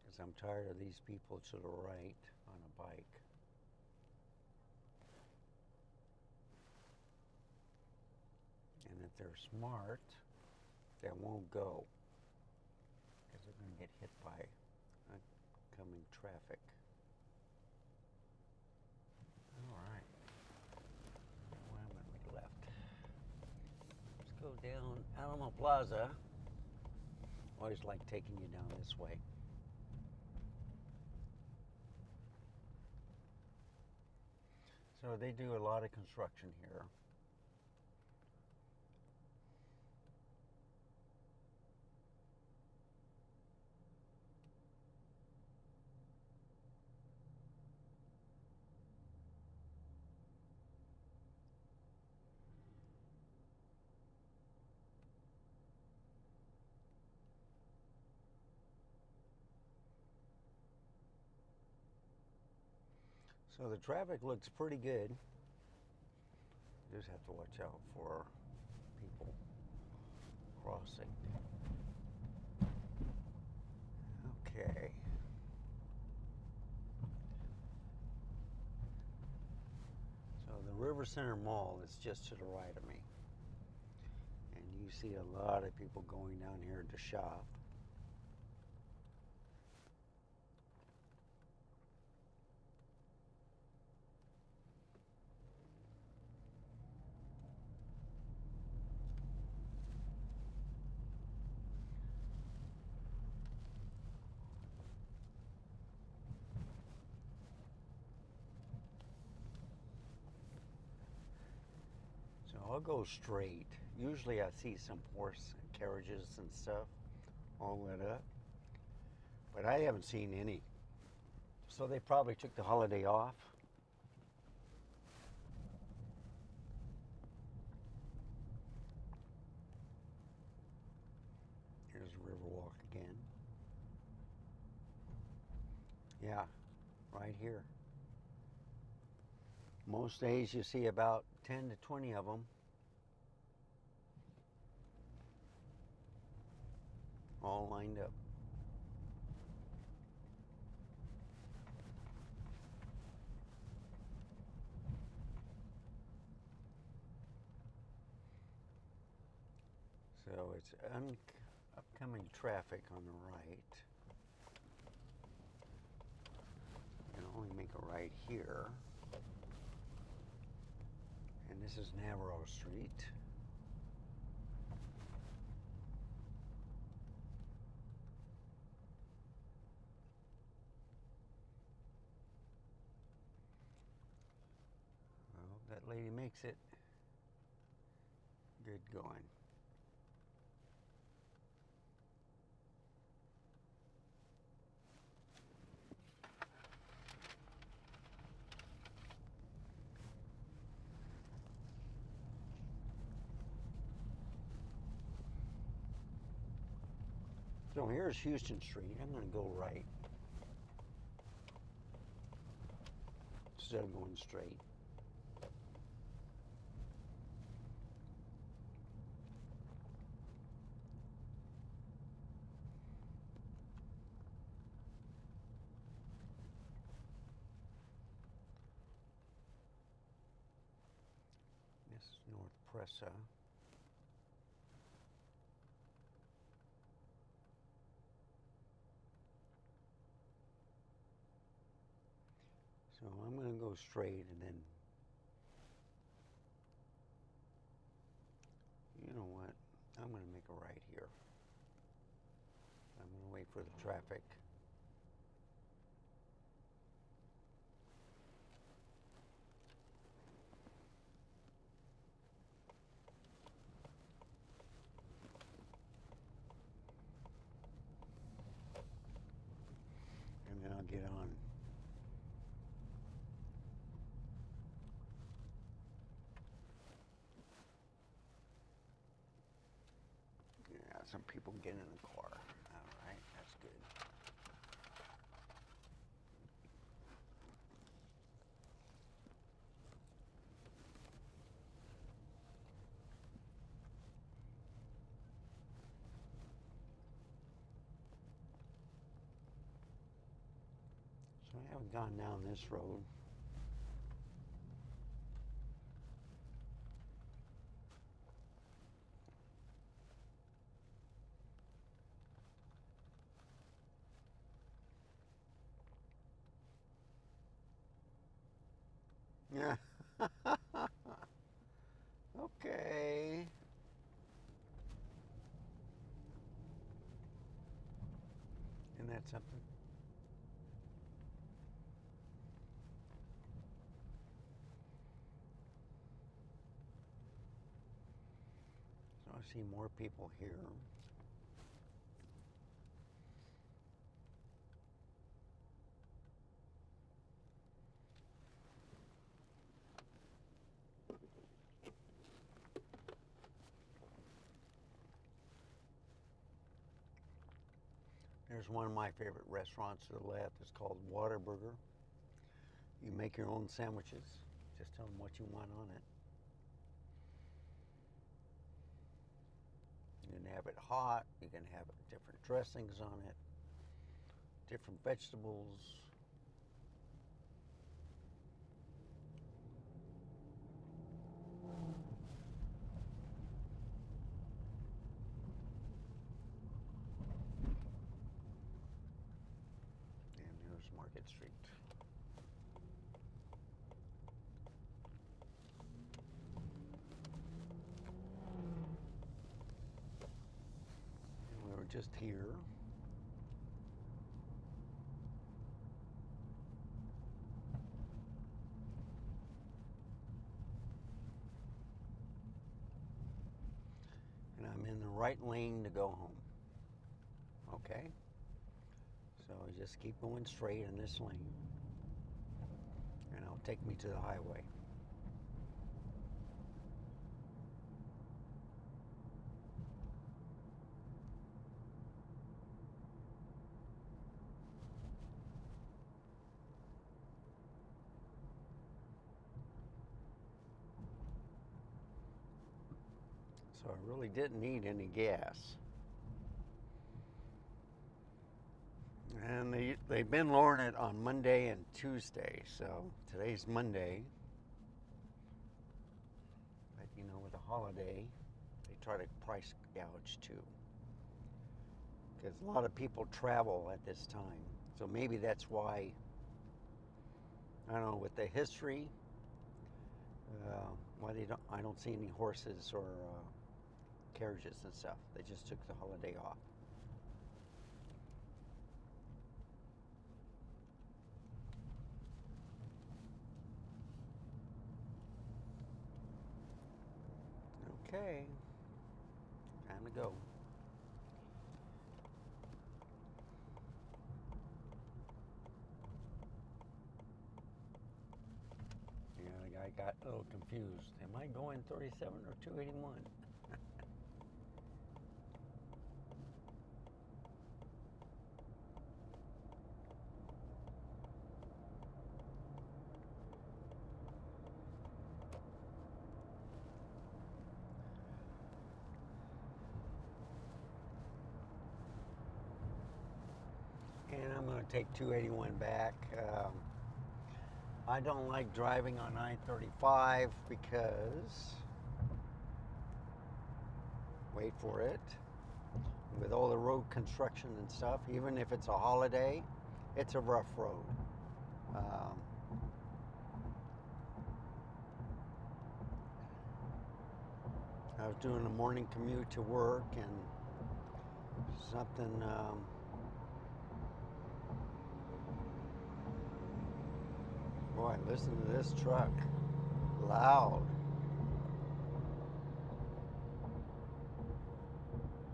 S1: because I'm tired of these people to the right on a bike. And if they're smart, they won't go, because they're going to get hit by oncoming traffic. All right. Well, I'm going to make a left. Let's go down Alamo Plaza. Always like taking you down this way. So they do a lot of construction here. So the traffic looks pretty good. You just have to watch out for people crossing. Okay. So the River Center Mall is just to the right of me. And you see a lot of people going down here to shop. So I'll go straight. Usually I see some horse carriages and stuff all lit up, but I haven't seen any. So they probably took the holiday off. Here's Riverwalk again. Yeah, right here. Most days you see about 10 to 20 of them. All lined up. So it's upcoming traffic on the right. You can only make a right here. And this is Navarro Street. Well, that lady makes it. Good going. So here's Houston Street. I'm going to go right instead of going straight. This is North Presa. So I'm going to go straight and then, you know what, I'm going to make a right here. I'm going to wait for the traffic. And then I'll get on. Yeah, some people get in the car. All right, that's good. So I haven't gone down this road. Yeah. Okay. Isn't that something? I see more people here. There's one of my favorite restaurants to the left. It's called Whataburger. You make your own sandwiches. Just tell them what you want on it. You can have it hot. You can have different dressings on it, different vegetables. And here's Market Street. And we were just here. And I'm in the right lane to go home. Okay? So just keep going straight in this lane. And it'll take me to the highway. So I really didn't need any gas. And they've been lowering it on Monday and Tuesday. So today's Monday. But you know, with a holiday, they try to price gouge too. Because a lot of people travel at this time. So maybe that's why, I don't know, with the history, why I don't see any horses or carriages and stuff. They just took the holiday off. Okay, time to go. Yeah, the guy got a little confused. Am I going 37 or 281? And I'm going to take 281 back. I don't like driving on I-35 because, wait for it, with all the road construction and stuff, even if it's a holiday, it's a rough road. I was doing a morning commute to work and something, boy, listen to this truck, loud.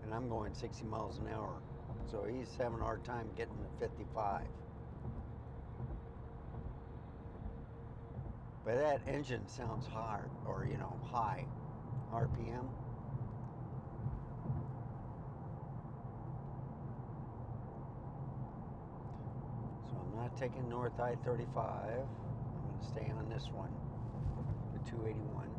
S1: And I'm going 60 miles an hour. So he's having a hard time getting to 55. But that engine sounds hard, or you know, high RPM. So I'm not taking North I-35. I'm going to stay on this one, the 281.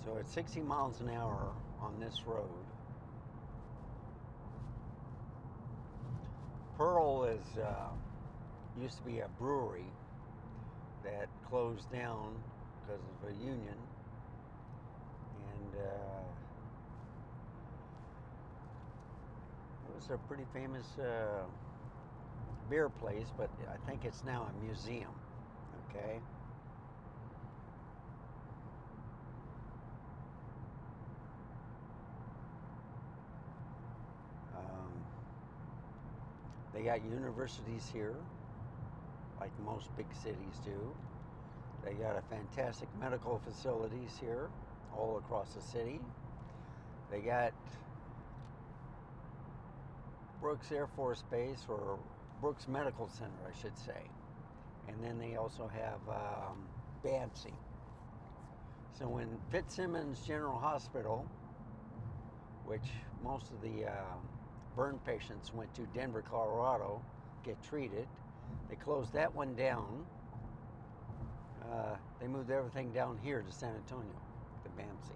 S1: So at 60 miles an hour on this road, Pearl is used to be a brewery that closed down because of a union, and was a pretty famous beer place, but I think it's now a museum. Okay. They got universities here, like most big cities do. They got a fantastic medical facilities here, all across the city. They got Brooks Air Force Base, or Brooks Medical Center, I should say. And then they also have BAMC. So when Fitzsimmons General Hospital, which most of the burn patients went to Denver, Colorado, get treated, they closed that one down. They moved everything down here to San Antonio, to BAMC.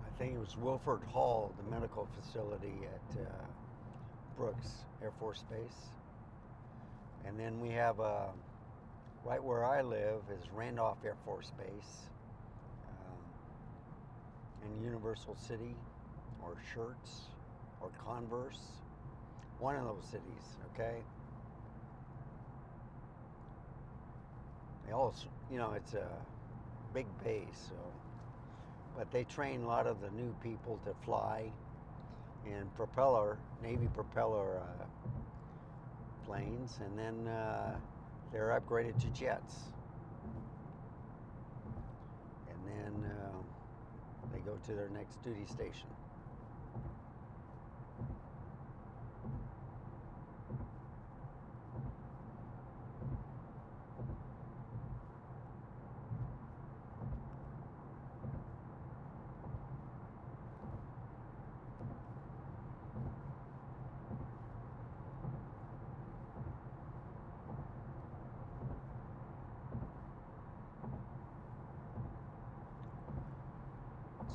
S1: I think it was Wilford Hall, the medical facility at Brooks Air Force Base. And then we have, right where I live is Randolph Air Force Base, in Universal City, or Shirts, or Converse, one of those cities, okay? They all, it's a big base, so. But they train a lot of the new people to fly in Navy propeller planes, and then they're upgraded to jets. And then they go to their next duty station.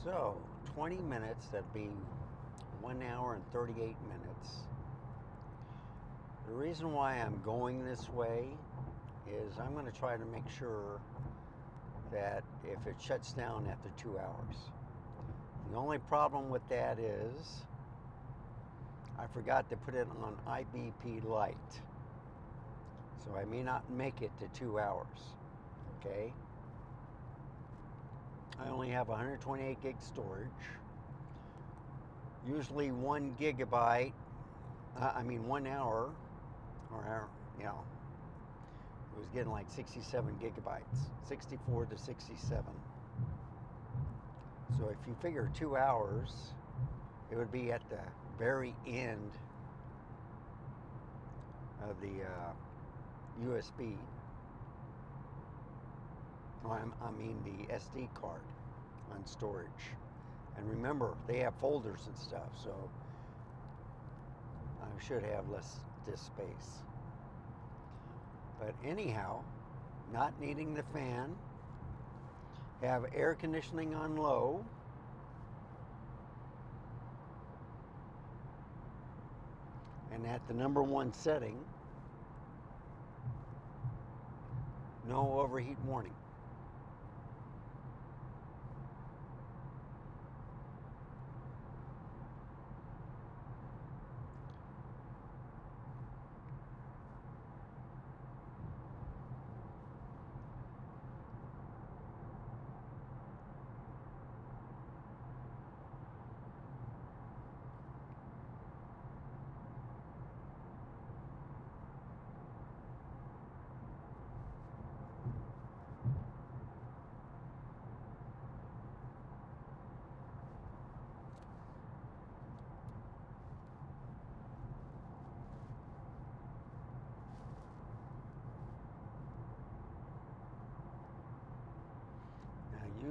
S1: So, 20 minutes, that'd be 1 hour and 38 minutes. The reason why I'm going this way is I'm going to try to make sure that if it shuts down after 2 hours. The only problem with that is I forgot to put it on IBP light. So I may not make it to 2 hours, okay? I only have 128 gig storage. Usually 1 gigabyte, 1 hour, it was getting like 67 gigabytes, 64 to 67. So if you figure 2 hours, it would be at the very end of the USB. The SD card on storage. And remember, they have folders and stuff, so I should have less disk space. But anyhow, not needing the fan, have air conditioning on low, and at the #1 setting, no overheat warning.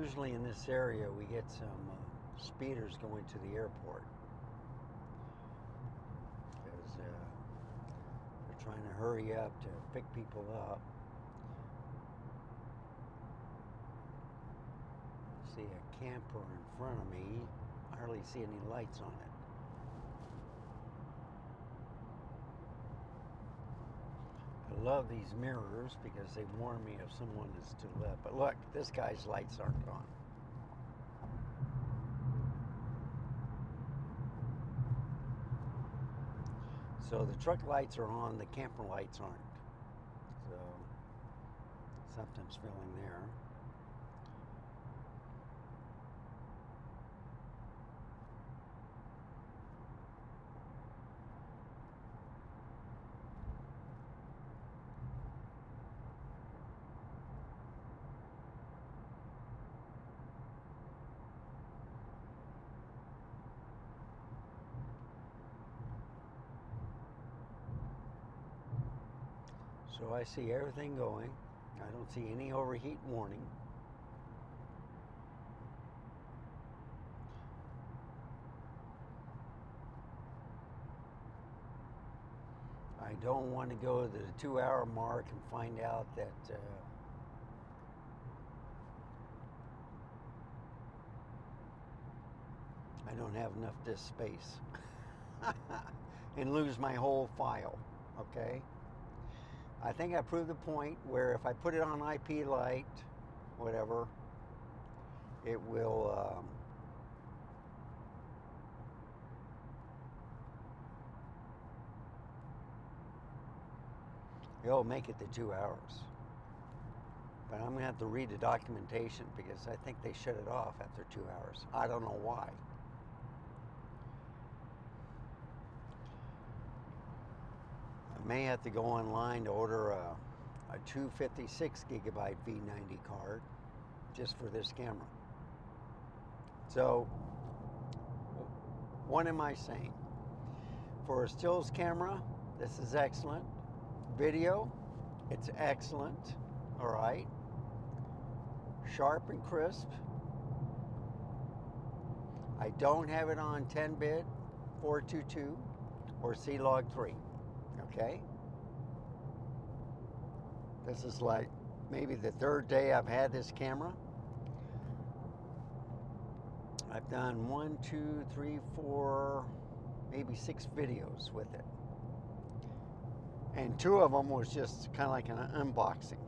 S1: Usually in this area we get some speeders going to the airport, because trying to hurry up to pick people up. See a camper in front of me. I hardly see any lights on it. I love these mirrors because they warn me if someone is to the left. But look, this guy's lights aren't on. So the truck lights are on, the camper lights aren't. So something's failing there. So I see everything going. I don't see any overheat warning. I don't want to go to the 2-hour mark and find out that I don't have enough disk space and lose my whole file, okay? I think I proved the point where if I put it on IP light, whatever, it will it'll make it to 2 hours. But I'm gonna have to read the documentation because I think they shut it off after 2 hours. I don't know why. I may have to go online to order a 256 gigabyte V90 card just for this camera. So, what am I saying? For a stills camera, this is excellent. Video, it's excellent. All right. Sharp and crisp. I don't have it on 10-bit 422 or C-Log 3. Okay? This is like maybe the third day I've had this camera. I've done 1, 2, 3, 4, maybe 6 videos with it. And 2 of them was just kind of like an unboxing.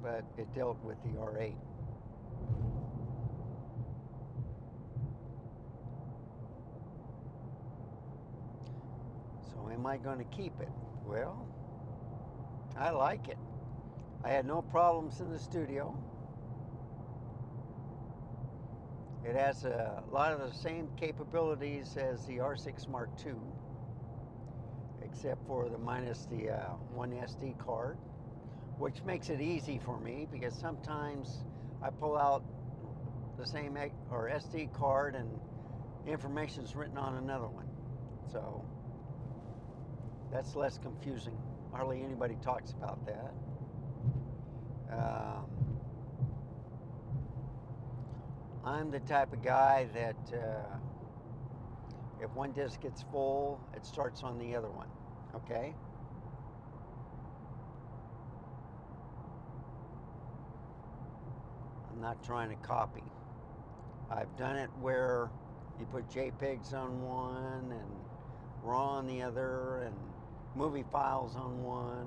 S1: But it dealt with the R8. So am I going to keep it? Well, I like it. I had no problems in the studio. It has a lot of the same capabilities as the R6 Mark II, except for the minus the one SD card, which makes it easy for me because sometimes I pull out the same or SD card and information is written on another one. So that's less confusing. Hardly anybody talks about that. I'm the type of guy that if one disc gets full, it starts on the other one, okay? I'm not trying to copy. I've done it where you put JPEGs on one and RAW on the other and movie files on one,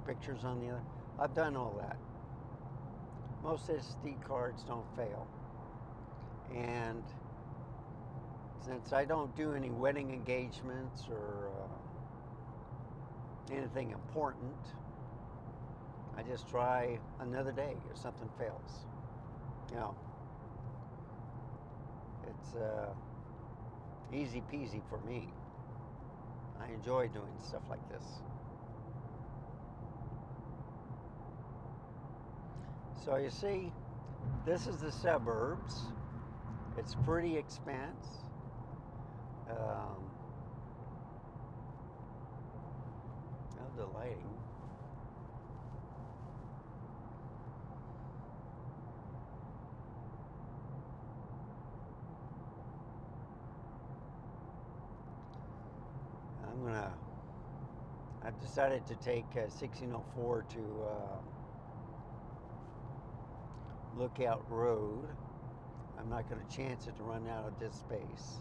S1: pictures on the other. I've done all that. Most SD cards don't fail. And since I don't do any wedding engagements or anything important, I just try another day if something fails. You know, it's easy peasy for me. I enjoy doing stuff like this. So you see, this is the suburbs. It's pretty expanse. The lighting. I've decided to take 1604 to Lookout Road. I'm not going to chance it to run out of this space.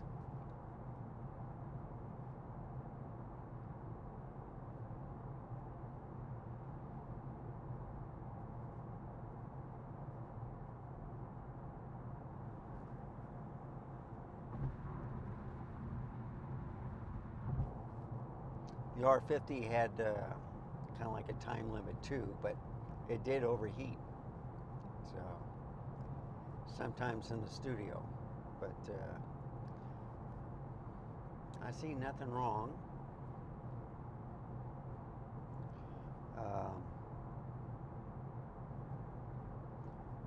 S1: The R50 had kind of like a time limit too, but it did overheat. So sometimes in the studio, but I see nothing wrong.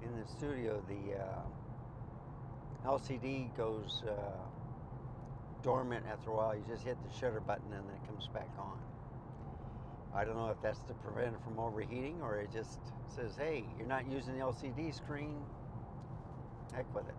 S1: In the studio, the LCD goes dormant after a while. You just hit the shutter button and then it comes back on. I don't know if that's to prevent it from overheating, or it just says, hey, you're not using the LCD screen, heck with it.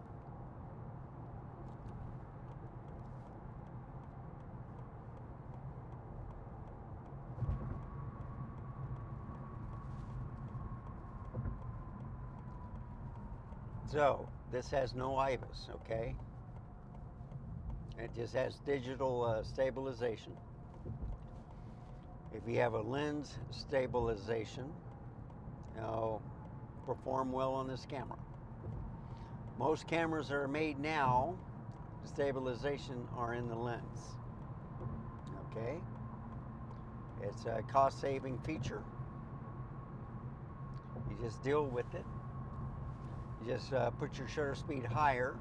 S1: So this has no IBIS, okay? It just has digital stabilization. If you have a lens stabilization, it'll perform well on this camera. Most cameras that are made now, the stabilization are in the lens. Okay? It's a cost-saving feature. You just deal with it. You just put your shutter speed higher,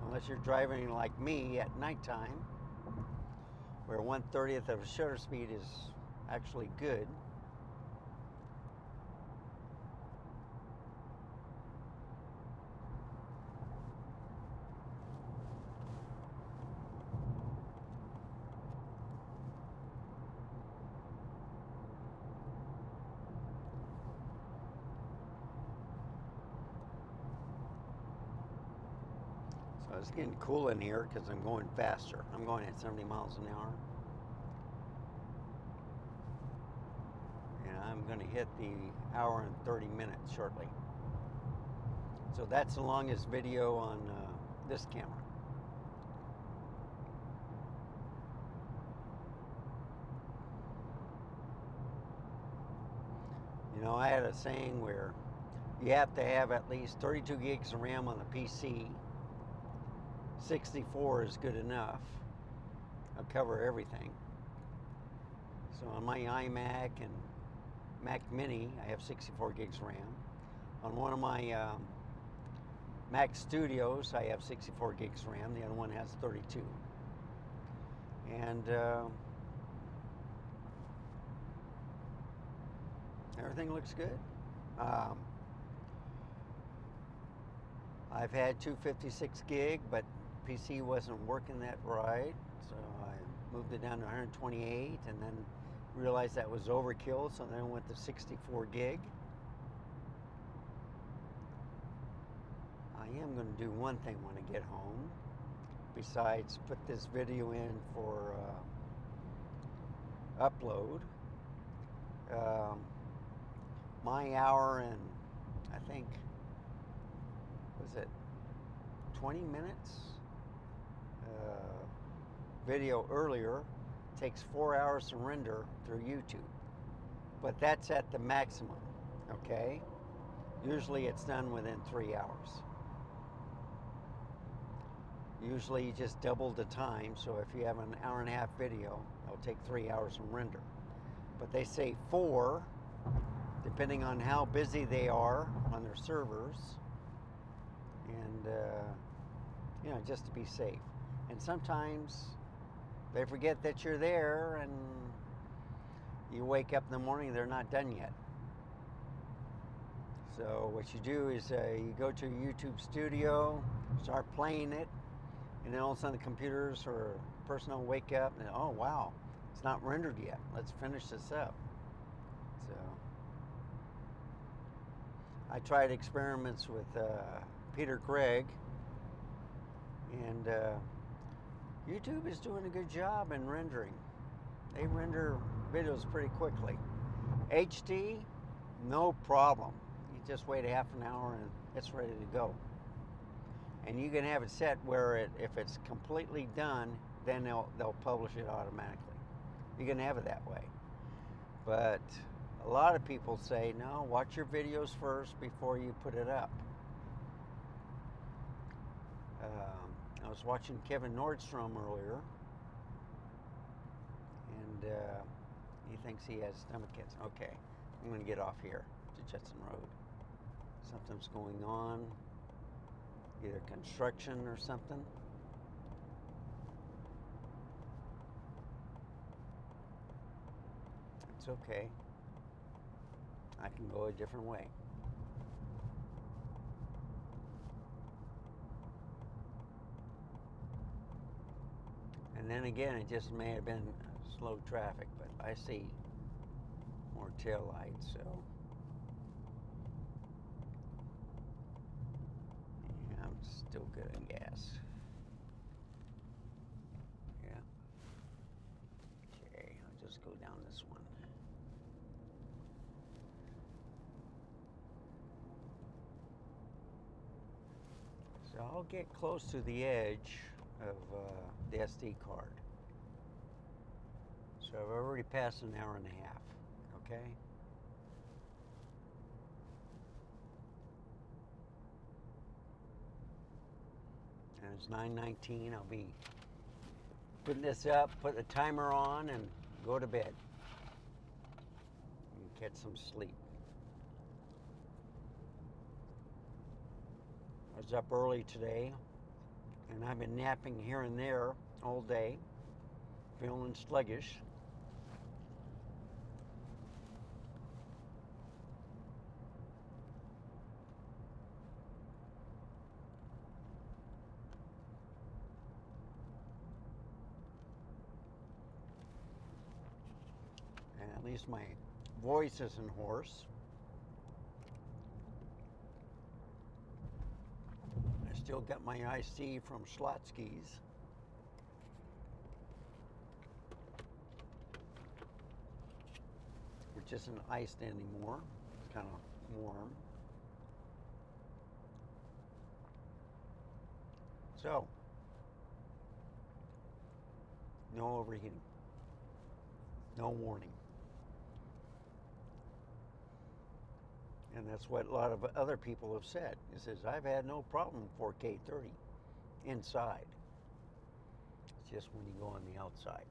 S1: unless you're driving like me at nighttime, where 1/30th of a shutter speed is actually good. So it's getting cool in here because I'm going faster. I'm going at 70 miles an hour. And I'm going to hit the hour and 30 minutes shortly. So that's the longest video on this camera. You know, I had a saying where you have to have at least 32 gigs of RAM on the PC. 64 is good enough. I'll cover everything. So on my iMac and Mac Mini, I have 64 gigs RAM. On one of my Mac Studios, I have 64 gigs RAM. The other one has 32. And everything looks good. I've had 256 gig, but PC wasn't working that right, so I moved it down to 128 and then realized that was overkill, so then I went to 64 gig. I am going to do one thing when I get home, besides put this video in for upload. My hour and I think, was it 20 minutes video earlier takes 4 hours to render through YouTube, but that's at the maximum. Okay, usually it's done within 3 hours. Usually you just double the time, so if you have an hour and a half video, it'll take 3 hours to render, but they say 4 depending on how busy they are on their servers, and you know, just to be safe. And sometimes they forget that you're there, and you wake up in the morning, they're not done yet. So what you do is you go to YouTube Studio, start playing it, and then all of a sudden the computers or person will wake up and, oh wow, it's not rendered yet. Let's finish this up. So I tried experiments with Peter Craig, and YouTube is doing a good job in rendering. They render videos pretty quickly. HD, no problem. You just wait a half an hour and it's ready to go. And you can have it set where if it's completely done, then they'll publish it automatically. You can have it that way. But a lot of people say, no, watch your videos first before you put it up. I was watching Kevin Nordstrom earlier, and he thinks he has stomach cancer. Okay, I'm going to get off here to Judson Road. Something's going on, either construction or something. It's okay. I can go a different way. And then again, it just may have been slow traffic, but I see more tail lights, so yeah, I'm still good on gas. Yeah. Okay, I'll just go down this one. So I'll get close to the edge of the SD card. So I've already passed an hour and a half, okay? And it's 9:19. I'll be putting this up, put the timer on, and go to bed. And get some sleep. I was up early today, and I've been napping here and there all day, feeling sluggish. And at least my voice isn't hoarse. I still got my iced tea from Schlotzsky's. Which isn't iced anymore. It's kind of warm. So, no overheating. No warning. And that's what a lot of other people have said. It says, I've had no problem 4K 30 inside. It's just when you go on the outside.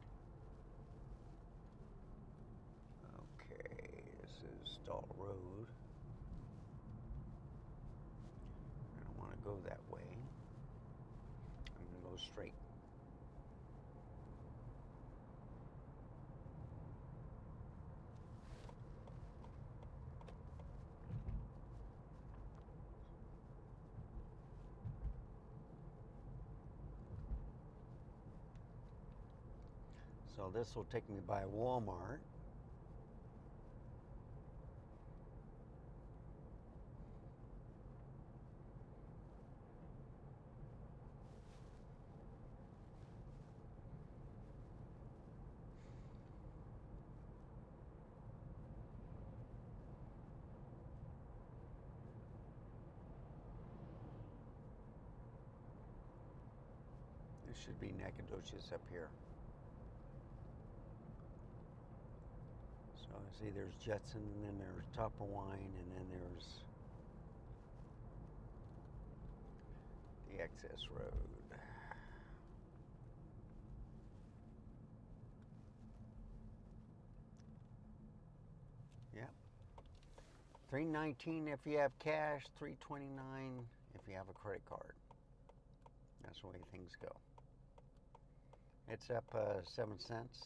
S1: Okay, this is Stall Road. I don't want to go that way. I'm going to go straight. So this will take me by Walmart. There should be Nacogdoches up here. So see, there's Judson, and then there's Topper Wine, and then there's the access road. Yep. $3.19 if you have cash, $3.29 if you have a credit card. That's the way things go. It's up 7 cents.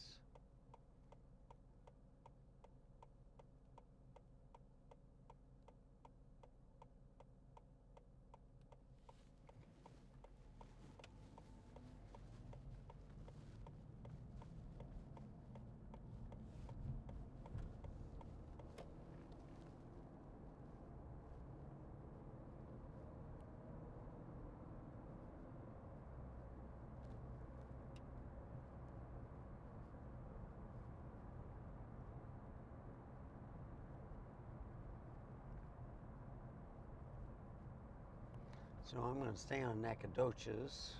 S1: So I'm going to stay on Nacogdoches.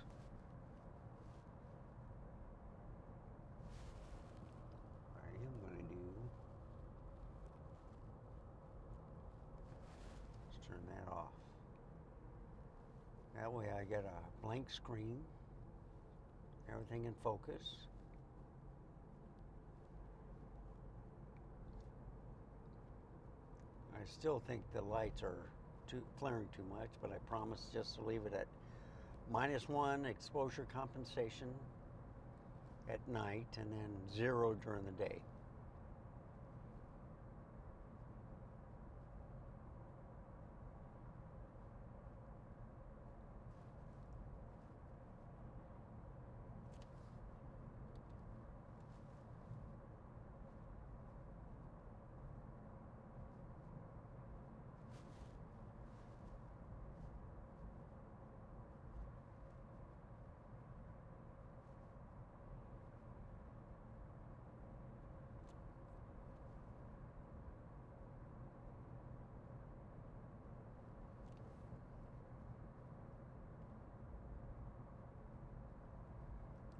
S1: What I am going to do, let's turn that off. That way I get a blank screen, everything in focus. I still think the lights are flaring too much, but I promise just to leave it at -1 exposure compensation at night and then 0 during the day.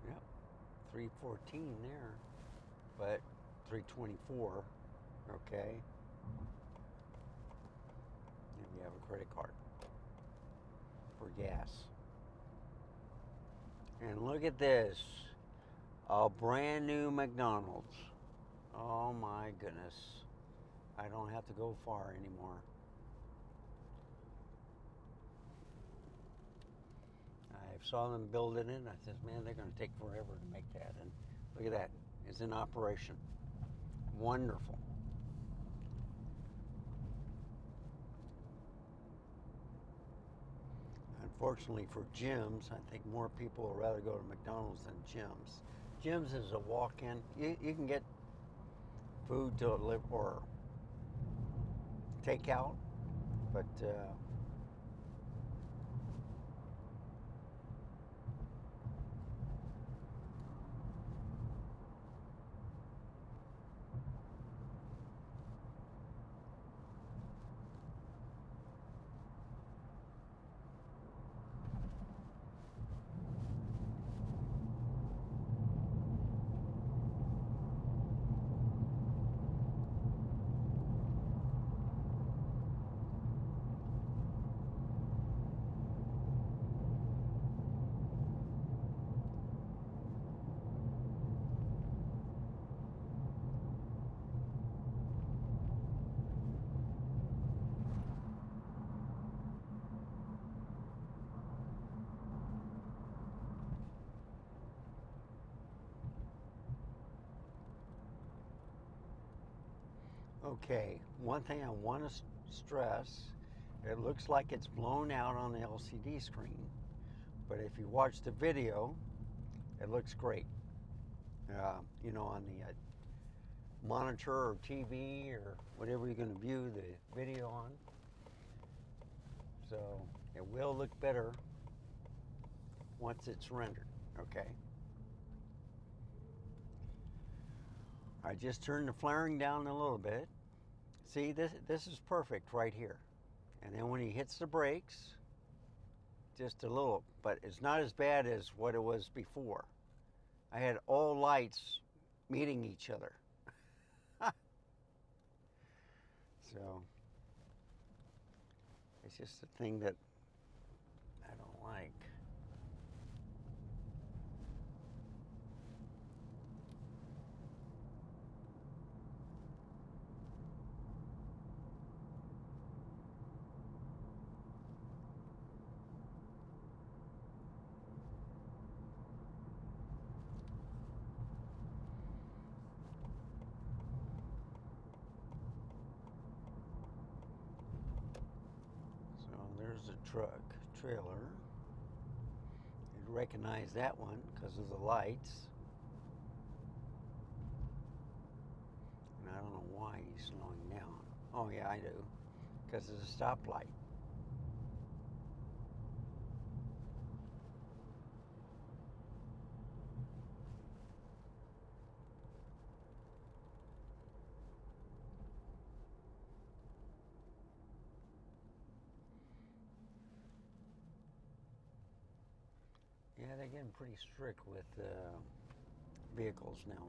S1: Yep, 314 there, but 324, okay. If you have a credit card for gas. And look at this, a brand new McDonald's. Oh my goodness. I don't have to go far anymore. I saw them building it, and I said, man, they're going to take forever to make that. And look at that, it's in operation. Wonderful. Unfortunately for gyms, I think more people would rather go to McDonald's than gyms. Gyms is a walk-in. You can get food to live or takeout, but okay, one thing I want to stress, it looks like it's blown out on the LCD screen, but if you watch the video, it looks great. You know, on the monitor or TV or whatever you're going to view the video on. So it will look better once it's rendered, okay? I just turned the flaring down a little bit. See, this is perfect right here. And then when he hits the brakes, just a little, but it's not as bad as what it was before. I had all lights meeting each other. So it's just a thing that I don't like. So there's a truck trailer. You'd recognize that one because of the lights. And I don't know why he's slowing down. Oh yeah, I do. Because it's a stoplight. they're getting pretty strict with vehicles now.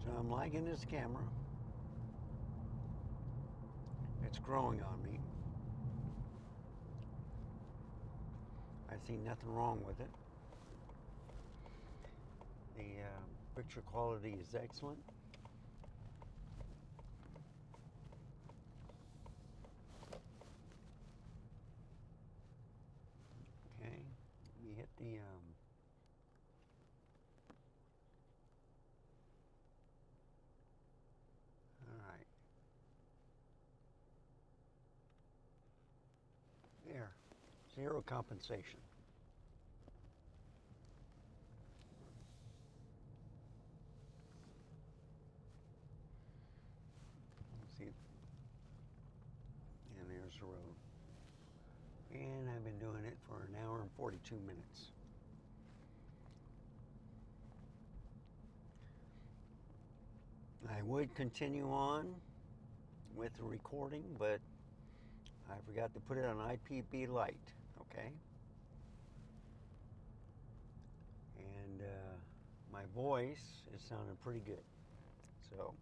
S1: So I'm liking this camera. It's growing on me. I see nothing wrong with it. The picture quality is excellent. Okay, let me hit the all right. There, zero compensation. See, and there's the road. And I've been doing it for an hour and 42 minutes. I would continue on with the recording, but I forgot to put it on IPB light, okay? And my voice is sounding pretty good. So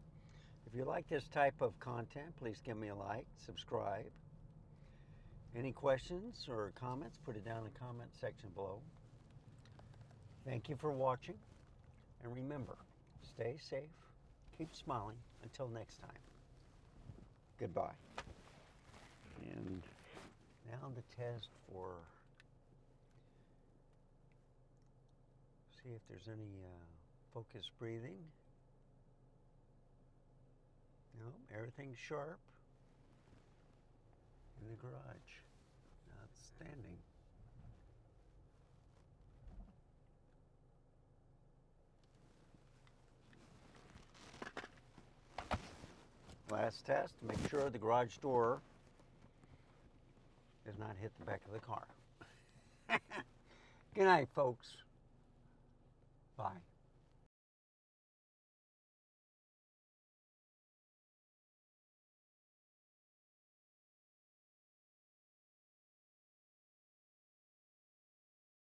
S1: if you like this type of content, please give me a like, subscribe. Any questions or comments, put it down in the comment section below. Thank you for watching, and remember, stay safe, keep smiling. Until next time, goodbye. And now the test for, see if there's any focused breathing. No, everything's sharp in the garage. Outstanding. Last test, make sure the garage door does not hit the back of the car. Good night, folks. Bye.